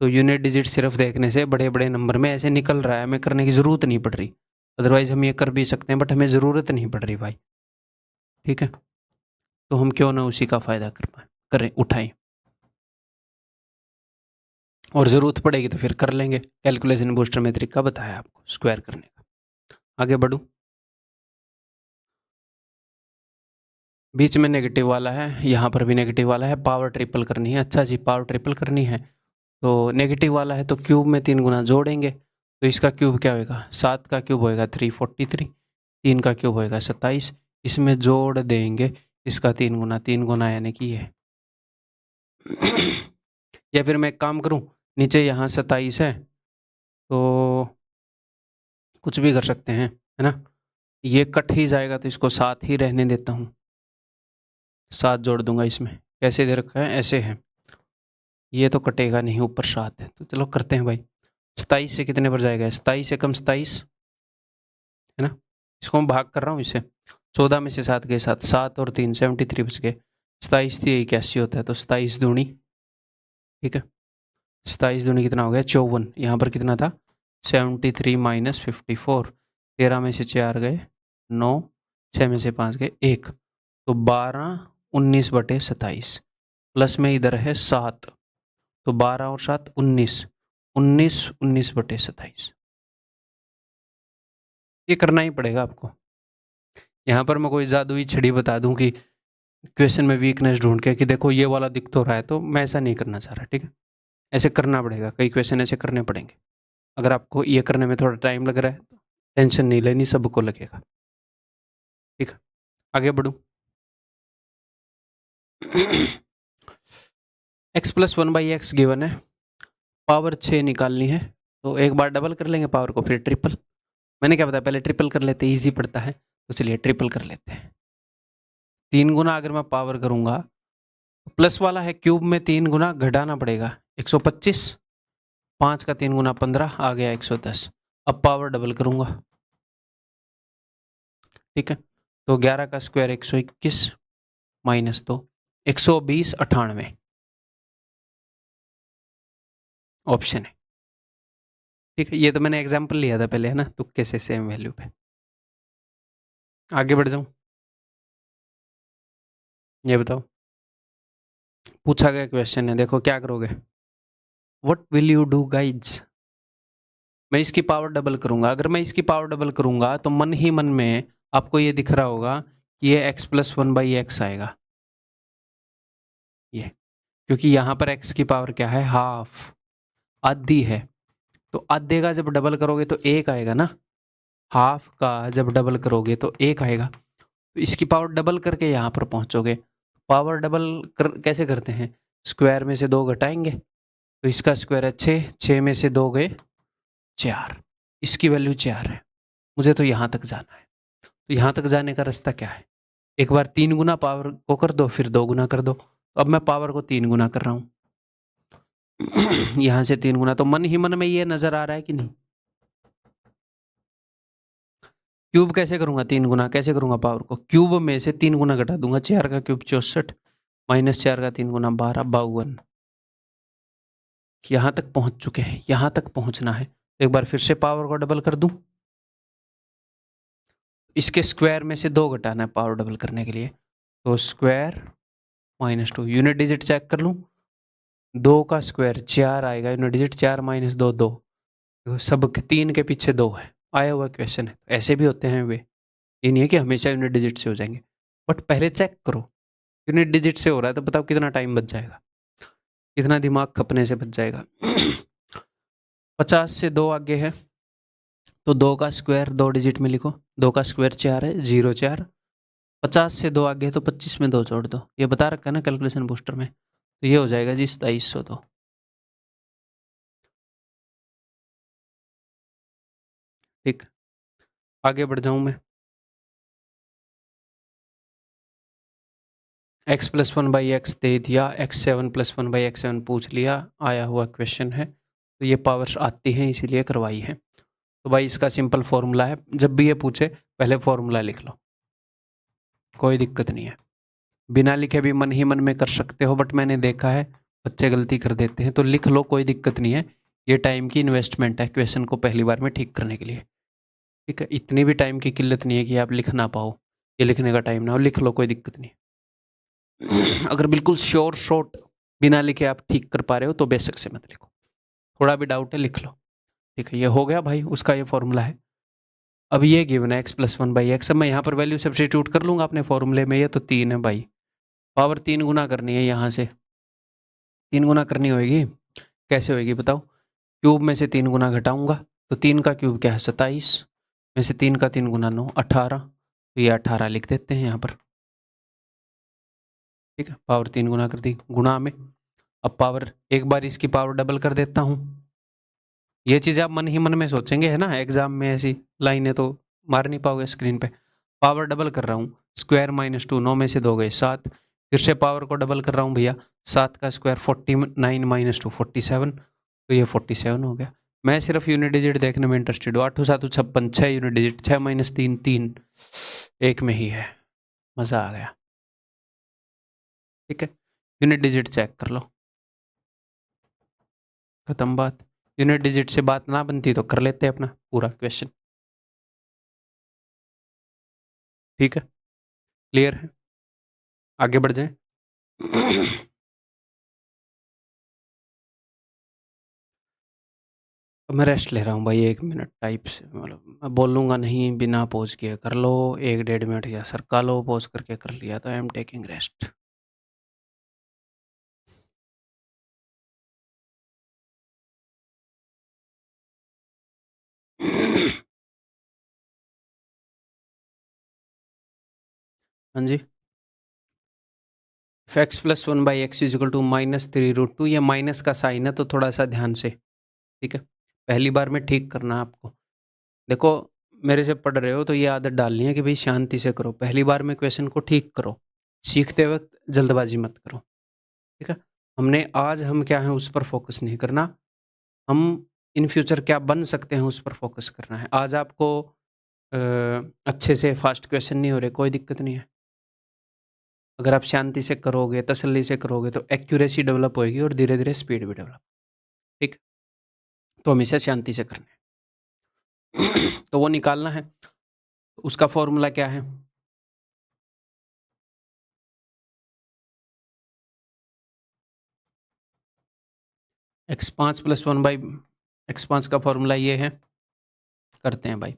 तो यूनिट डिजिट सिर्फ देखने से बड़े बड़े नंबर में ऐसे निकल रहा है, हमें करने की ज़रूरत नहीं पड़ रही, अदरवाइज हम ये कर भी सकते हैं बट हमें ज़रूरत नहीं पड़ रही भाई। ठीक है, तो हम क्यों ना उसी का फ़ायदा करें, उठाएं, और ज़रूरत पड़ेगी तो फिर कर लेंगे। कैलकुलेशन बूस्टर में तरीका बताया आपको स्क्वायर करने का। आगे बढ़ूँ, बीच में नेगेटिव वाला है, यहाँ पर भी नेगेटिव वाला है, पावर ट्रिपल करनी है। अच्छा जी, पावर ट्रिपल करनी है तो नेगेटिव वाला है तो क्यूब में 3 गुना जोड़ेंगे तो इसका क्यूब क्या होएगा, 7 का क्यूब होएगा 343, 3 का क्यूब होएगा 27, इसमें जोड़ देंगे इसका 3 गुना, 3 गुना यानी कि ये। या फिर मैं एक काम करूं, नीचे यहाँ 27 है तो कुछ भी कर सकते हैं, है ना, ये कट ही जाएगा तो इसको 7 ही रहने देता हूँ, 7 जोड़ दूंगा इसमें। कैसे दे रखा है, ऐसे है, ये तो कटेगा नहीं, ऊपर 7 है तो चलो करते हैं भाई। 27 से कितने पर जाएगा, 27 एकम 27, है ना, इसको मैं भाग कर रहा हूँ इससे, 14 में से 7 गए 7, 7 और 3 73 बच गए, 27 थी 81 होता है तो 27 दूनी, ठीक है, 27 दूनी कितना हो गया 54, यहाँ पर कितना था 73 माइनस 54, 13 में से 4 गए 9, 6 में से 5 गए 1, तो 12 19 बटे 27, प्लस में इधर है 7 तो 12 और 7 19, 19 19 बटे 27, ये करना ही पड़ेगा आपको। यहाँ पर मैं कोई जादुई छड़ी बता दूं कि क्वेश्चन में वीकनेस ढूंढ के कि देखो ये वाला दिख तो रहा है, तो मैं ऐसा नहीं करना चाह रहा। ठीक है, ऐसे करना पड़ेगा, कई क्वेश्चन ऐसे करने पड़ेंगे। अगर आपको ये करने में थोड़ा टाइम लग रहा है तो टेंशन नहीं लेनी, सबको लगेगा। ठीक है, आगे बढ़ूँ। X plus 1 by x given है, पावर 6 निकालनी है तो एक बार डबल कर लेंगे पावर को, फिर ट्रिपल। मैंने क्या बताया, पहले ट्रिपल कर लेते, ईजी पड़ता है, तो चलिए ट्रिपल कर लेते हैं। 3 गुना अगर मैं पावर करूंगा, प्लस वाला है क्यूब में 3 गुना घटाना पड़ेगा 125, 5 का 3 गुना 15 आ गया 110। अब पावर डबल करूंगा, ठीक है, तो 11 का स्क्वायर 121 माइनस 2 120 98 ऑप्शन है। ठीक है, ये तो मैंने एग्जाम्पल लिया था पहले, है ना, तुक्के से सेम वैल्यू पे। आगे बढ़ जाऊं, ये बताओ, पूछा गया क्वेश्चन है, देखो क्या करोगे, what will you do guys. मैं इसकी पावर डबल करूंगा, अगर मैं इसकी पावर डबल करूंगा तो मन ही मन में आपको ये दिख रहा होगा कि ये x प्लस 1 बाई एक्स आएगा, ये, क्योंकि यहां पर x की पावर क्या है, हाफ, आधी है, तो आधे का जब डबल करोगे तो एक आएगा ना, हाफ का जब डबल करोगे तो एक आएगा, तो इसकी पावर डबल करके यहाँ पर पहुंचोगे। पावर डबल कैसे करते हैं, स्क्वायर में से 2 घटाएंगे तो इसका स्क्वायर है 6, 6 में से 2 गए 4, इसकी वैल्यू 4 है, मुझे तो यहाँ तक जाना है। तो यहाँ तक जाने का रास्ता क्या है, एक बार 3 गुना पावर को कर दो, फिर 2 गुना कर दो, तो अब मैं पावर को 3 गुना कर रहा हूँ। यहाँ से 3 गुना, तो मन ही मन में ये नजर आ रहा है कि नहीं, क्यूब कैसे करूंगा? 3 गुना कैसे करूंगा? पावर को क्यूब में से 3 गुना घटा दूंगा। 4 का क्यूब 64 माइनस 4 का 3 गुना 12 52। यहाँ तक पहुंच चुके हैं, यहाँ तक पहुंचना है। एक बार फिर से पावर को डबल कर दूं। इसके स्क्वायर में से 2 घटाना है पावर डबल करने के लिए, तो स्क्वायर -2। यूनिट डिजिट चेक कर लूं। 2 का स्क्वायर 4 आएगा, यूनिट डिजिट 4 - 2 2। सब 3 के पीछे 2 है, आया हुआ क्वेश्चन है। ऐसे भी होते हैं वे, ये नहीं है कि हमेशा यूनिट डिजिट से हो जाएंगे। बट पहले चेक करो यूनिट डिजिट से हो रहा है तो बताओ कितना टाइम बच जाएगा, कितना दिमाग खपने से बच जाएगा। 50 से 2 आगे है तो 2 का स्क्वायर 2 डिजिट में लिखो। 2 का स्क्वायर 4 है, 0 4। 50 से 2 आगे है तो 25 में 2 जोड़ दो। ये बता रखा है ना कैलकुलेशन बूस्टर में, तो ये हो जाएगा जी 2702। ठीक, आगे बढ़ जाऊं मैं। x+1/x दे दिया, x7+1/x7 पूछ लिया, आया हुआ क्वेश्चन है, तो ये पावर्स आती हैं इसीलिए करवाई है। तो भाई इसका सिंपल फॉर्मूला है, जब भी ये पूछे पहले फॉर्मूला लिख लो, कोई दिक्कत नहीं है। बिना लिखे भी मन ही मन में कर सकते हो, बट मैंने देखा है बच्चे गलती कर देते हैं, तो लिख लो, कोई दिक्कत नहीं है। ये टाइम की इन्वेस्टमेंट है क्वेश्चन को पहली बार में ठीक करने के लिए। ठीक है, इतनी भी टाइम की किल्लत नहीं है कि आप लिख ना पाओ, ये लिखने का टाइम ना हो, लिख लो, कोई दिक्कत नहीं। अगर बिल्कुल श्योर शॉर्ट बिना लिखे आप ठीक कर पा रहे हो तो बेशक से मत लिखो, थोड़ा भी डाउट है लिख लो। ठीक है, ये हो गया भाई, उसका ये फॉर्मूला है। अब ये गिवन है x+1/x। अब मैं यहाँ पर वैल्यू सब्स्टिट्यूट कर लूंगा अपने फॉर्मूले में। ये तो 3 है भाई, पावर 3 गुना करनी है, यहाँ से 3 गुना करनी होगी। कैसे होगी बताओ? क्यूब में से 3 गुना घटाऊंगा, तो 3 का क्यूब क्या है 27, में से 3 का 3 गुना 9 18, तो ये 18 लिख देते हैं यहाँ पर। ठीक है, पावर 3 गुना कर दी गुणा में। अब पावर एक बार इसकी पावर डबल कर देता हूँ। ये चीज़ आप मन ही मन में सोचेंगे है ना, एग्जाम में ऐसी लाइनें तो मार नहीं पाओगे स्क्रीन पे। पावर डबल कर रहा हूँ, स्क्वायर -2, 9 में से 2 गए 7। फिर से पावर को डबल कर रहा हूँ भैया, 7 का स्क्वायर 49 - 2 47, तो ये 47 हो गया। मैं सिर्फ यूनिट डिजिट देखने में इंटरेस्टेड हूँ। 8 7 56, 6 यूनिट डिजिट, 6 - 3 3, एक में ही है, मज़ा आ गया। ठीक है, यूनिट डिजिट चेक कर लो, खत्म बात। यूनिट डिजिट से बात ना बनती तो कर लेते अपना पूरा क्वेश्चन। ठीक है, क्लियर है, आगे बढ़ जाए। मैं रेस्ट ले रहा हूँ भाई, 1 मिनट टाइप से, मतलब मैं बोलूँगा नहीं, बिना पॉज किए कर लो, 1 1.5 मिनट या सरका लो, पॉज करके कर लिया तो आई एम टेकिंग रेस्ट। हाँ जी, x+1/x = -3√2। ये माइनस का साइन है तो थोड़ा सा ध्यान से, ठीक है, पहली बार में ठीक करना है आपको। देखो, मेरे से पढ़ रहे हो तो ये आदत डालनी है कि भाई शांति से करो, पहली बार में क्वेश्चन को ठीक करो, सीखते वक्त जल्दबाजी मत करो। ठीक है, हमने आज हम क्या है उस पर फोकस नहीं करना, हम इन फ्यूचर क्या बन सकते हैं उस पर फोकस करना है। आज आपको अच्छे से फास्ट क्वेश्चन नहीं हो रहे, कोई दिक्कत नहीं है। अगर आप शांति से करोगे, तसल्ली से करोगे तो एक्यूरेसी डेवलप होएगी और धीरे धीरे स्पीड भी डेवलप। ठीक, तो हमेशा शांति से करना है। तो वो निकालना है, उसका फॉर्मूला क्या है? x5 + 1/x5 का फॉर्मूला ये है, करते हैं भाई।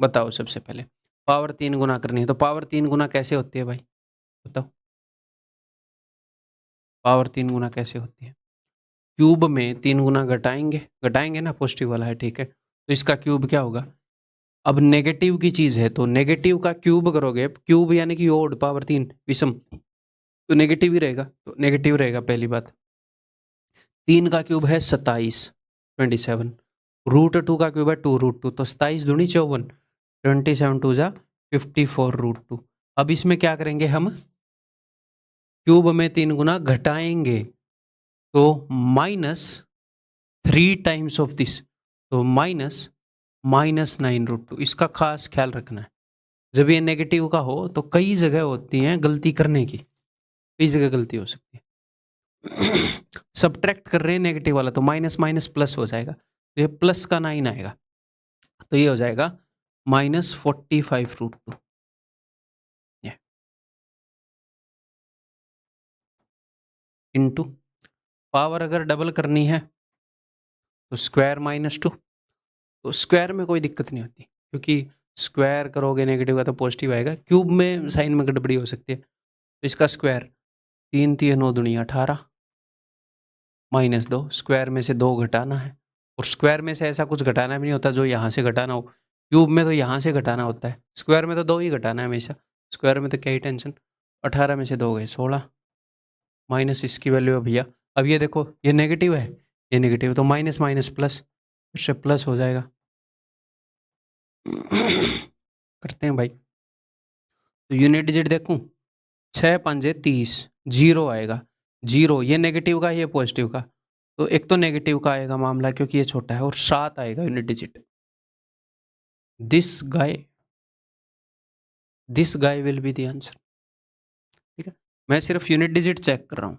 बताओ सबसे पहले, पावर 3 गुना करनी है तो पावर 3 गुना कैसे होती है भाई, बताओ? पावर 3 गुना कैसे होती है? क्यूब में 3 गुना घटाएंगे, घटाएंगे ना, पॉजिटिव वाला है, ठीक है, तो इसका क्यूब क्या होगा? अब नेगेटिव की चीज है तो नेगेटिव का क्यूब करोगे, क्यूब यानी कि ओड, पावर 3 विषम, तो नेगेटिव ही रहेगा, तो नेगेटिव रहेगा पहली बात। 3 का क्यूब है 27 27, √2 का क्यूब है 2√2, तो 27 दूनी 54, 27 2 जा 54√2। अब इसमें क्या करेंगे हम, क्यूब में 3 गुना घटाएंगे, तो -3 टाइम्स ऑफ दिस, तो -9√2। इसका खास ख्याल रखना है, जब ये नेगेटिव का हो तो कई जगह होती हैं गलती करने की, कई जगह गलती हो सकती है। सब्ट्रैक्ट कर रहे हैं नेगेटिव वाला तो माइनस माइनस प्लस हो जाएगा, तो ये प्लस का 9 आएगा, तो ये हो जाएगा -45√2। इंटू पावर अगर डबल करनी है तो स्क्वायर -2। तो स्क्वायर में कोई दिक्कत नहीं होती, क्योंकि स्क्वायर करोगे नेगेटिव का तो पॉजिटिव आएगा। क्यूब में साइन में गड़बड़ी हो सकती है, तो इसका स्क्वायर 3 3 9 दूनी 18 -2। स्क्वायर में से 2 घटाना है, और स्क्वायर में से ऐसा कुछ घटाना भी नहीं होता जो यहाँ से घटाना हो। क्यूब में तो यहाँ से घटाना होता है, स्क्वायर में तो 2 ही घटाना है हमेशा। स्क्वायर में तो क्या ही टेंशन। 18 में से 2 गए 16, माइनस इसकी वैल्यू है भैया। अब ये देखो ये नेगेटिव है, ये नेगेटिव, तो माइनस माइनस प्लस, इससे प्लस हो जाएगा। करते हैं भाई, तो यूनिट डिजिट देखूं, 6 पंजे 30, 0 आएगा। 0 ये नेगेटिव का, ये पॉजिटिव का, तो एक तो नेगेटिव का आएगा मामला क्योंकि ये छोटा है, और 7 आएगा unit digit. This guy will be the answer. ठीक है, मैं सिर्फ यूनिट डिजिट चेक कर रहा हूं।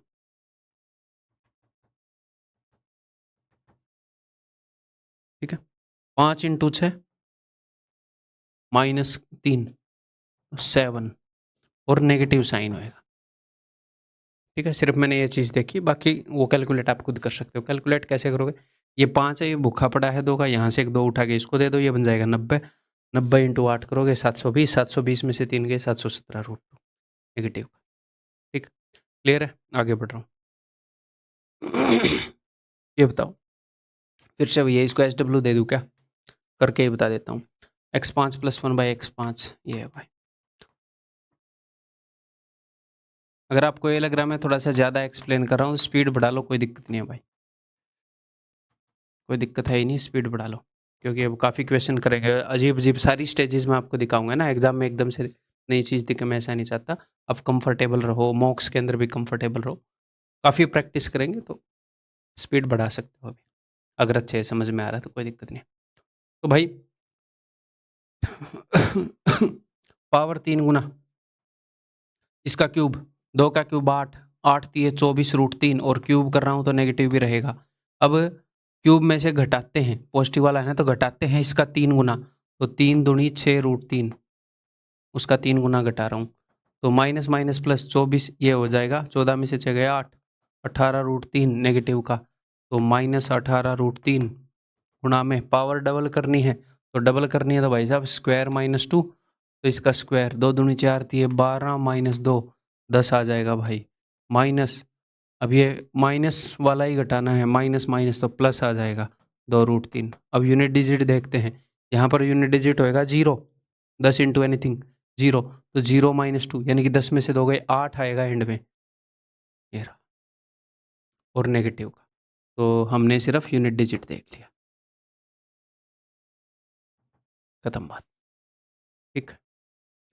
ठीक है, 5 × 6 -3, 7, और नेगेटिव साइन होएगा। ठीक है, सिर्फ मैंने ये चीज़ देखी, बाकी वो कैलकुलेट आप खुद कर सकते हो। कैलकुलेट कैसे करोगे, ये 5 है, ये भूखा पड़ा है 2 का, यहाँ से एक 2 उठा के इसको दे दो, ये बन जाएगा 90। 90 × 8 करोगे 720, 720 में से 3 गए 717√2 नेगेटिव। ठीक, क्लियर है, आगे बढ़ रहा हूँ। ये बताओ फिर से भैया, इसको SW दे दूँ क्या, करके ही बता देता हूँ। x5 + 1/x5 ये है भाई। अगर आपको ये लग रहा है मैं थोड़ा सा ज़्यादा एक्सप्लेन कर रहा हूँ, स्पीड बढ़ा लो, कोई दिक्कत नहीं है भाई, कोई दिक्कत है ही नहीं, स्पीड बढ़ा लो, क्योंकि अब काफ़ी क्वेश्चन करेंगे अजीब अजीब सारी स्टेजेस में आपको दिखाऊंगा ना। एग्जाम में एकदम से नई चीज़ दिखे, मैं ऐसा नहीं चाहता। अब कंफर्टेबल रहो, मॉक्स के अंदर भी कंफर्टेबल रहो, काफ़ी प्रैक्टिस करेंगे तो स्पीड बढ़ा सकते हो अभी, अगर अच्छे से समझ में आ रहा है तो कोई दिक्कत नहीं। तो भाई पावर 3 गुना इसका क्यूब, 2 का क्यूब 8, 8 3 24√3, और क्यूब कर रहा हूँ तो नेगेटिव भी रहेगा। अब क्यूब में से घटाते हैं, पॉजिटिव वाला है ना, तो घटाते हैं इसका 3 गुना, तो 3 दूनी 6√3, उसका 3 गुना घटा रहा हूँ, तो माइनस माइनस प्लस 24 ये हो जाएगा। 14 में से 6 गया 8, 18√3 नेगेटिव का, तो -18√3 गुणा में पावर डबल करनी है, तो डबल करनी है तो भाई साहब स्क्वायर -2, तो इसका स्क्वायर 2 दूनी 4 थी 12 -2 10 आ जाएगा भाई। माइनस, अब ये माइनस वाला ही घटाना है, माइनस माइनस तो प्लस आ जाएगा 2√3। अब यूनिट डिजिट देखते हैं, यहाँ पर यूनिट डिजिट होएगा 0, 10 × एनीथिंग 0, तो 0 -2 यानी कि 10 में से 2 गए 8 आएगा एंड में, ये रहा, और नेगेटिव का, तो हमने सिर्फ यूनिट डिजिट देख लिया, खत्म बात। ठीक,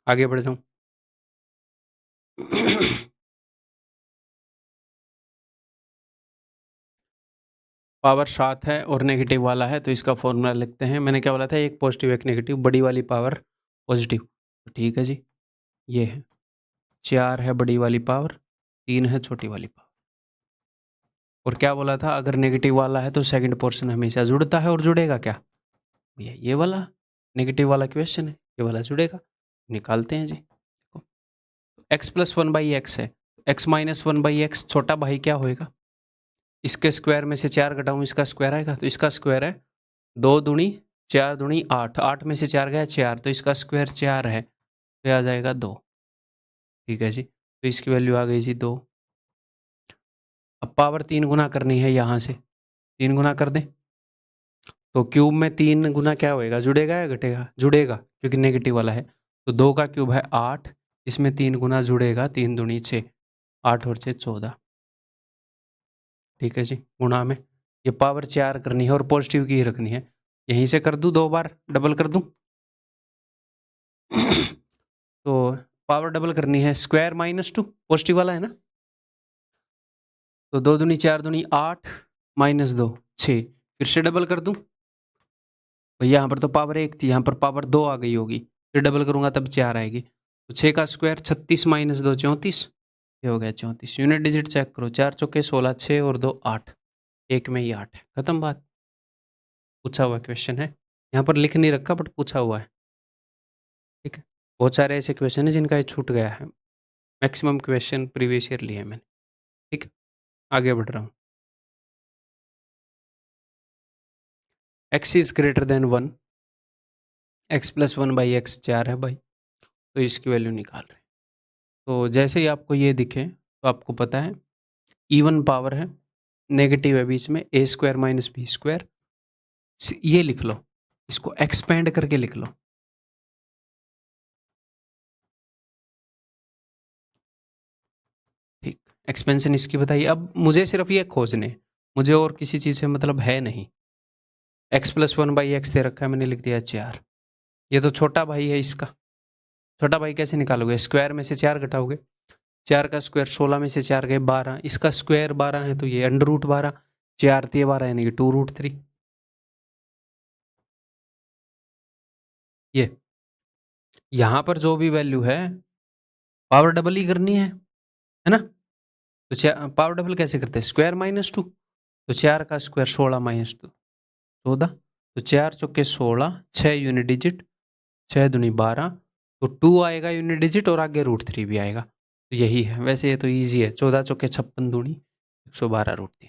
आगे बढ़ जाऊं। पावर 7 है और नेगेटिव वाला है, तो इसका फॉर्मूला लिखते हैं। मैंने क्या बोला था, एक पॉजिटिव एक नेगेटिव, बड़ी वाली पावर पॉजिटिव, तो ठीक है जी, ये है 4 है बड़ी वाली पावर, 3 है छोटी वाली पावर। और क्या बोला था, अगर नेगेटिव वाला है तो सेकंड पोर्शन हमेशा जुड़ता है, और जुड़ेगा क्या भैया, ये वाला नेगेटिव वाला क्वेश्चन है, ये वाला जुड़ेगा, निकालते हैं जी। x + 1/x है, x - 1/x छोटा भाई क्या होएगा, इसके स्क्वायर में से 4 घटाऊं इसका स्क्वायर आएगा, तो इसका स्क्वायर है 2 दूनी 4 दूनी 8, 8 में से 4 गया 4, तो इसका स्क्वायर 4 है, तो आ जाएगा 2। ठीक है जी, तो इसकी वैल्यू आ गई जी 2। अब पावर 3 गुना करनी है, यहाँ से 3 गुना कर दें, तो क्यूब में 3 गुना क्या होएगा, जुड़ेगा या घटेगा, जुड़ेगा, क्योंकि नेगेटिव वाला है, तो 2 का क्यूब है 8, इसमें 3 गुना जुड़ेगा, 3 दूनी 6, 8 और 6 14। ठीक है जी, गुणा में ये पावर 4 करनी है और पॉजिटिव की ही रखनी है, यहीं से कर दूं, 2 बार डबल कर दूं। तो पावर डबल करनी है, स्क्वायर -2 पॉजिटिव वाला है ना, तो 2 दूनी 4 दूनी 8 -2 6, फिर से डबल कर दूं, भैया यहाँ पर तो पावर 1 थी, यहाँ पर पावर 2 आ गई होगी, फिर डबल करूँगा तब 4 आएगी। तो 6 का स्क्वायर 36 माइनस 2 34, ये हो गया 34। यूनिट डिजिट चेक करो, 4 चौके 16, 6 और 2 8, एक में ही 8 है, खत्म बात। पूछा हुआ क्वेश्चन है, यहाँ पर लिख नहीं रखा बट पूछा हुआ है, ठीक है। बहुत सारे ऐसे क्वेश्चन है जिनका ये छूट गया है, मैक्सिमम क्वेश्चन प्रीवियस ईयर लिए हैं मैंने, ठीक है। आगे बढ़ रहा हूँ। x is greater than 1, x plus 1 by x 4 है भाई, तो इसकी वैल्यू निकाल रहे हैं। तो जैसे ही आपको ये दिखे तो आपको पता है इवन पावर है, नेगेटिव है बीच में, ए स्क्वायर माइनस बी स्क्वायर, ये लिख लो, इसको एक्सपेंड करके लिख लो, ठीक। एक्सपेंशन इसकी बताइए। अब मुझे सिर्फ ये खोजने, मुझे और किसी चीज़ से मतलब है नहीं। x प्लस 1 बाई एक्स दे रखा है, मैंने लिख दिया 4, ये तो छोटा भाई है इसका। छोटा भाई कैसे निकालोगे, स्क्वायर में से 4 घटाओगे, 4 का स्क्वायर 16 में से 4 गए 12, इसका स्क्वायर 12 है तो ये अंडर रूट 12, 4 3 12 यानी कि 2√3। ये यहाँ पर जो भी वैल्यू है पावर डबल ही करनी है ना। तो पावर डबल कैसे करते हैं, स्क्वायर माइनस 2, तो 4 का स्क्वायर 16 माइनस 2 14, तो 4 चौके 16, 6 यूनिट डिजिट, 6 दूनी 12, तो 2 आएगा यूनिट डिजिट और आगे √3 भी आएगा, तो यही है। वैसे ये तो ईजी है, 14 चौके 56 दूनी 112√3,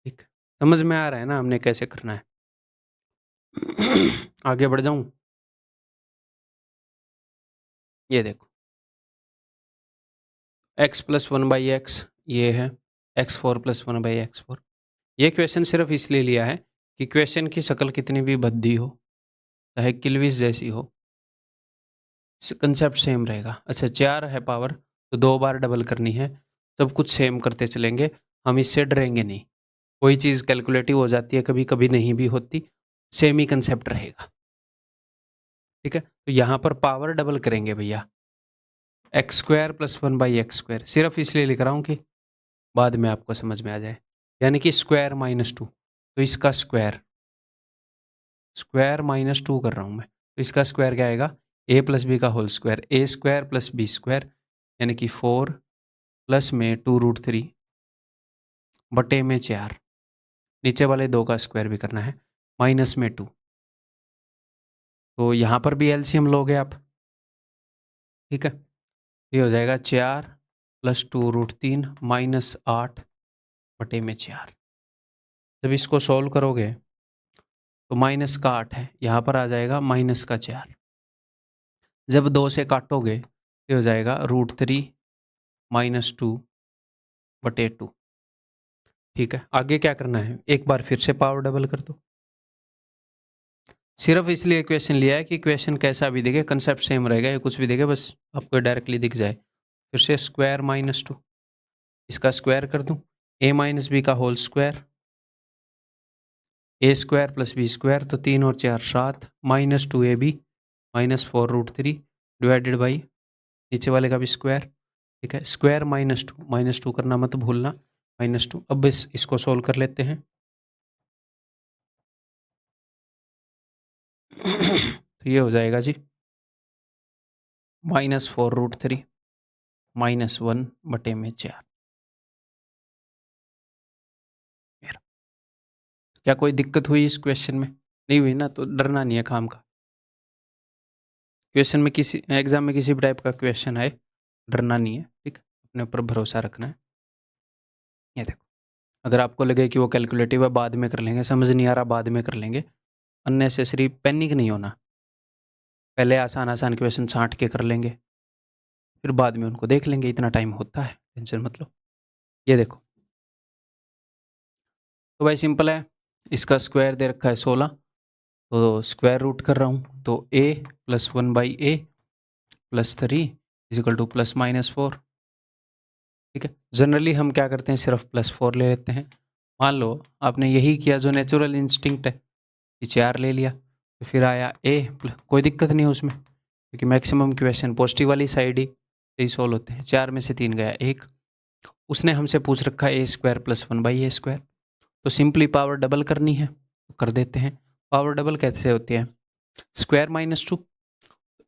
ठीक। समझ में आ रहा है ना हमने कैसे करना है। आगे बढ़ जाऊं, ये देखो x प्लस 1 बाई एक्स ये है, x4 प्लस 1 बाई x4। ये क्वेश्चन सिर्फ इसलिए लिया है कि क्वेश्चन की शक्ल कितनी भी भद्दी हो, चाहे किल्विस जैसी हो, कंसेप्ट सेम रहेगा। अच्छा 4 है पावर, तो 2 बार डबल करनी है, सब कुछ सेम करते चलेंगे, हम इससे डरेंगे नहीं। कोई चीज़ कैलकुलेटिव हो जाती है कभी कभी, नहीं भी होती, सेम ही कंसेप्ट रहेगा, ठीक है। तो यहाँ पर पावर डबल करेंगे भैया, x square plus 1 by x square, सिर्फ इसलिए लिख रहा हूँ कि बाद में आपको समझ में आ जाए, यानी कि स्क्वायर माइनस 2, तो इसका स्क्वायर, स्क्वायर माइनस 2 कर रहा हूँ मैं, तो इसका स्क्वायर क्या आएगा, a प्लस बी का होल स्क्वायर, ए स्क्वायर प्लस बी स्क्वायर यानी कि 4 प्लस में 2√3 बटे में 4, नीचे वाले 2 का स्क्वायर भी करना है, माइनस में 2। तो यहाँ पर भी एलसीएम लोगे आप, ठीक है। ये हो जाएगा 4 प्लस 2√3 माइनस 8 बटे में 4। जब इसको सॉल्व करोगे तो माइनस का 8 है, यहाँ पर आ जाएगा माइनस का 4। जब 2 से काटोगे ये हो जाएगा √3 माइनस 2 बटे 2, ठीक है। आगे क्या करना है, एक बार फिर से पावर डबल कर दो, सिर्फ इसलिए क्वेश्चन लिया है कि क्वेश्चन कैसा भी दिखे कंसेप्ट सेम रहेगा, या कुछ भी दिखे बस आपको डायरेक्टली दिख जाए। फिर से स्क्वायर माइनस 2, इसका स्क्वायर कर दूं, a माइनस बी का होल स्क्वायर, ए स्क्वायर प्लस बी स्क्वायर, तो 3 और 4 7, minus 2ab minus 4√3 divided by नीचे वाले का भी स्क्वायर, ठीक है। स्क्वायर माइनस टू करना मत भूलना, -2। अब इसको सोल्व कर लेते हैं। तो ये हो जाएगा जी -4√3 -1 बटे में 4। क्या कोई दिक्कत हुई इस क्वेश्चन में, नहीं हुई ना, तो डरना नहीं है काम का। क्वेश्चन में किसी एग्जाम में किसी भी टाइप का क्वेश्चन आए डरना नहीं है, ठीक, अपने ऊपर भरोसा रखना है। ये देखो, अगर आपको लगे कि वो कैलकुलेटिव है बाद में कर लेंगे, समझ नहीं आ रहा बाद में कर लेंगे, अननेसेसरी पैनिक नहीं होना, पहले आसान आसान क्वेश्चन छांट के कर लेंगे, फिर बाद में उनको देख लेंगे, इतना टाइम होता है, टेंशन मत लो। ये देखो, तो भाई सिंपल है, इसका स्क्वायर दे रखा है 16, तो स्क्वायर रूट कर रहा हूँ, तो a plus 1 by a plus 3 is equal to plus -4, ठीक है। जनरली हम क्या करते हैं, सिर्फ +4 ले लेते हैं। मान लो आपने यही किया जो नेचुरल इंस्टिंक्ट है, कि 4 ले लिया, तो फिर आया a, कोई दिक्कत नहीं है उसमें, क्योंकि मैक्सिमम क्वेश्चन पॉजिटिव वाली साइड ही सॉल्व होते हैं। 4 में से 3 गया 1, उसने हमसे पूछ रखा है a square plus 1 by A square, तो सिंपली पावर डबल करनी है, तो कर देते हैं। पावर डबल कैसे होती है? स्क्वायर माइनस टू,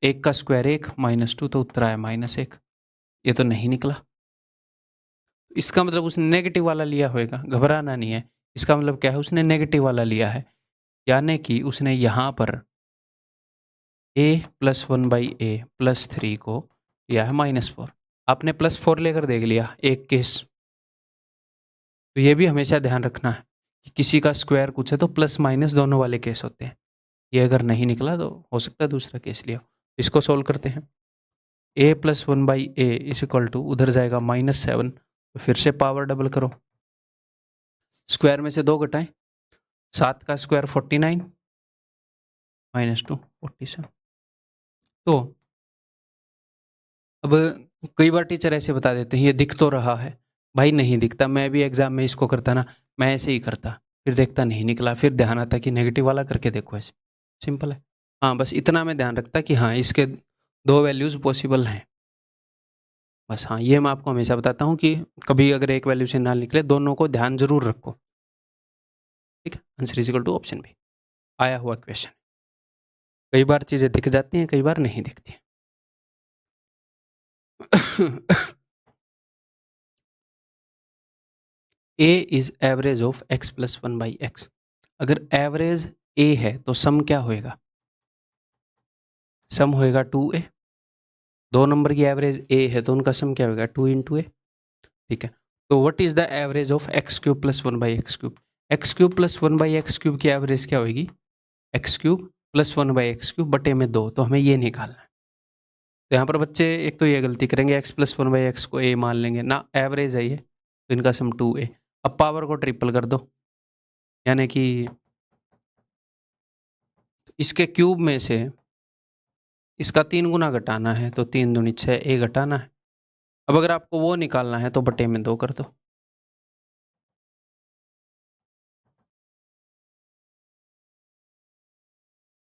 एक का स्क्वायर एक, माइनस टू तो उत्तर आया -1। ये तो नहीं निकला। इसका मतलब उसने नेगेटिव वाला लिया होगा, घबराना नहीं है। इसका मतलब क्या है, उसने नेगेटिव वाला लिया है, यानी कि उसने यहाँ पर a + 1/a + 3 को लिया है -4। आपने +4 लेकर देख लिया एक केस। तो ये भी हमेशा ध्यान रखना है कि किसी का स्क्वायर कुछ है तो प्लस माइनस दोनों वाले केस होते हैं। ये अगर नहीं निकला तो हो सकता है दूसरा केस लिया। इसको सोल्व करते हैं। a + 1/a = उधर जाएगा -7, तो फिर से पावर डबल करो। स्क्वायर में से 2 घटाएं, 7 का स्क्वायर 49 -2 47। तो अब कई बार टीचर ऐसे बता देते हैं ये दिख तो रहा है। भाई नहीं दिखता, मैं भी एग्जाम में इसको करता ना, मैं ऐसे ही करता, फिर देखता नहीं निकला, फिर ध्यान आता कि नेगेटिव वाला करके देखो ऐसे। सिंपल है। हाँ, बस इतना मैं ध्यान रखता कि हाँ इसके 2 वैल्यूज़ पॉसिबल हैं। बस हाँ, ये मैं आपको हमेशा बताता हूँ कि कभी अगर एक वैल्यू से ना निकले, दोनों को ध्यान ज़रूर रखो। ठीक है, answer is equal to option b. आया हुआ क्वेश्चन। कई बार चीज़ें दिख जाती हैं, कई बार नहीं दिखती हैं। a is average of x + 1/x। अगर एवरेज a है तो सम क्या होएगा? सम होएगा 2a। 2 नंबर की एवरेज a है तो उनका सम क्या होगा? 2 × a। ठीक है, तो what is the average of x³ + 1/x³? x³ + 1/x³ की एवरेज क्या होगी? x³ + 1/x³ बटे में 2। तो हमें ये निकालना है। तो यहाँ पर बच्चे एक तो ये गलती करेंगे, x + 1/x को a मान लेंगे ना, एवरेज है ये, तो इनका सम 2a। अब पावर को ट्रिपल कर दो, यानी कि इसके क्यूब में से इसका 3 गुना घटाना है, तो 3 दूनी 6, a घटाना है। अब अगर आपको वो निकालना है तो बटे में 2 कर दो।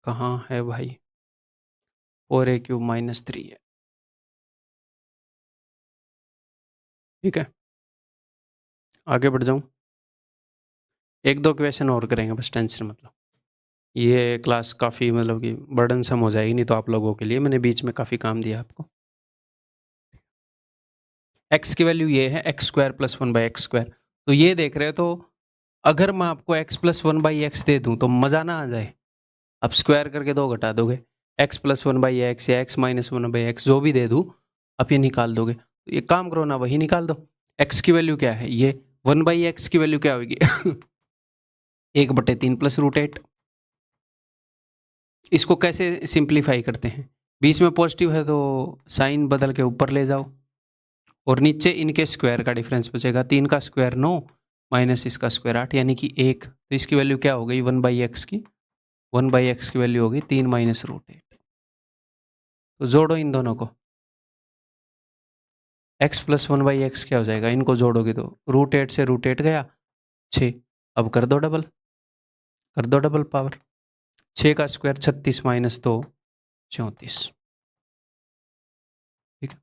कहाँ है भाई? 4a³ -3 है। ठीक है, आगे बढ़ जाऊं। एक दो क्वेश्चन और करेंगे, बस टेंशन मत लो। ये क्लास काफ़ी मतलब कि बर्डनसम हो जाएगी नहीं तो आप लोगों के लिए, मैंने बीच में काफ़ी काम दिया आपको। x की वैल्यू ये है x² + 1/x²। तो ये देख रहे हो, तो अगर मैं आपको x + 1/x दे दूं तो मज़ा ना आ जाए? अब स्क्वायर करके 2 घटा दोगे, x + 1/x या x - 1/x जो भी दे दूं, आप ये निकाल दोगे। तो ये काम करो ना, वही निकाल दो। x की वैल्यू क्या है? ये 1/x की वैल्यू क्या होगी? 1/3 + √8। इसको कैसे सिंप्लीफाई करते हैं? बीच में पॉजिटिव है तो साइन बदल के ऊपर ले जाओ, और नीचे इनके स्क्वायर का डिफरेंस बचेगा। 3 का स्क्वायर 9 माइनस इसका स्क्वायर 8, यानी कि 1। तो इसकी वैल्यू क्या हो गई? 1/x की, 1/x की वैल्यू होगी 3 - √8। तो जोड़ो इन दोनों को, x + 1/x क्या हो जाएगा? इनको जोड़ोगे तो √8 से √8 गया 6। अब कर दो डबल पावर। 6 का स्क्वायर 36 - 2 34। ठीक है,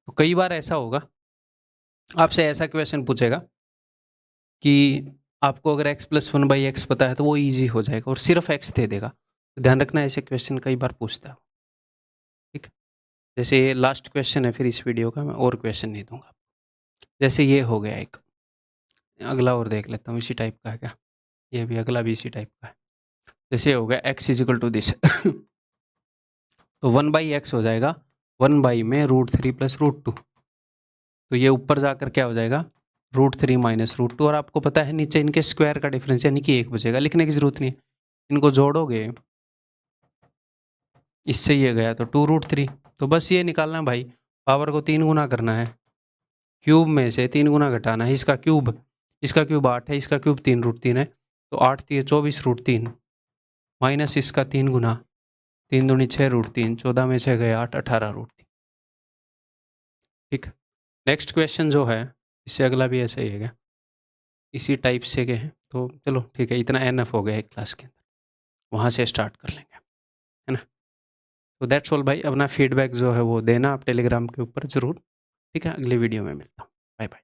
तो कई बार ऐसा होगा, आपसे ऐसा क्वेश्चन पूछेगा कि आपको अगर x + 1/x पता है तो वो इजी हो जाएगा, और सिर्फ x दे देगा। तो ध्यान रखना, ऐसे क्वेश्चन कई बार पूछता है। ठीक है, जैसे ये लास्ट क्वेश्चन है फिर इस वीडियो का, मैं और क्वेश्चन नहीं दूंगा। जैसे ये हो गया एक, अगला और देख लेता हूँ, इसी टाइप का है क्या? ये भी, अगला भी इसी टाइप का है। जैसे हो गया x = दिस। तो 1/x हो जाएगा 1 में √3 + √2। तो ये ऊपर जाकर क्या हो जाएगा? √3 - √2। और आपको पता है नीचे इनके स्क्वायर का डिफरेंस यानी कि 1 बचेगा, लिखने की जरूरत नहीं है। इनको जोड़ोगे, इससे ये गया तो 2√3। तो बस ये निकालना भाई, पावर को 3 गुना करना है, क्यूब में से 3 गुना घटाना है। इसका क्यूब 8 है, इसका क्यूब 3√3 है, तो 8 × 24 √3 माइनस इसका 3 गुना, 3 दूनी 6 √3, 14 में 6 गए 8, 18 √3। ठीक, नेक्स्ट क्वेश्चन जो है, इससे अगला भी ऐसा ही है, इसी टाइप से के हैं। तो चलो ठीक है, इतना एनफ हो गया एक क्लास के अंदर, वहाँ से स्टार्ट कर लेंगे, है ना? तो दैट्स ऑल भाई, अपना फीडबैक जो है वो देना आप टेलीग्राम के ऊपर ज़रूर। ठीक है, अगली वीडियो में मिलता हूँ। Bye bye.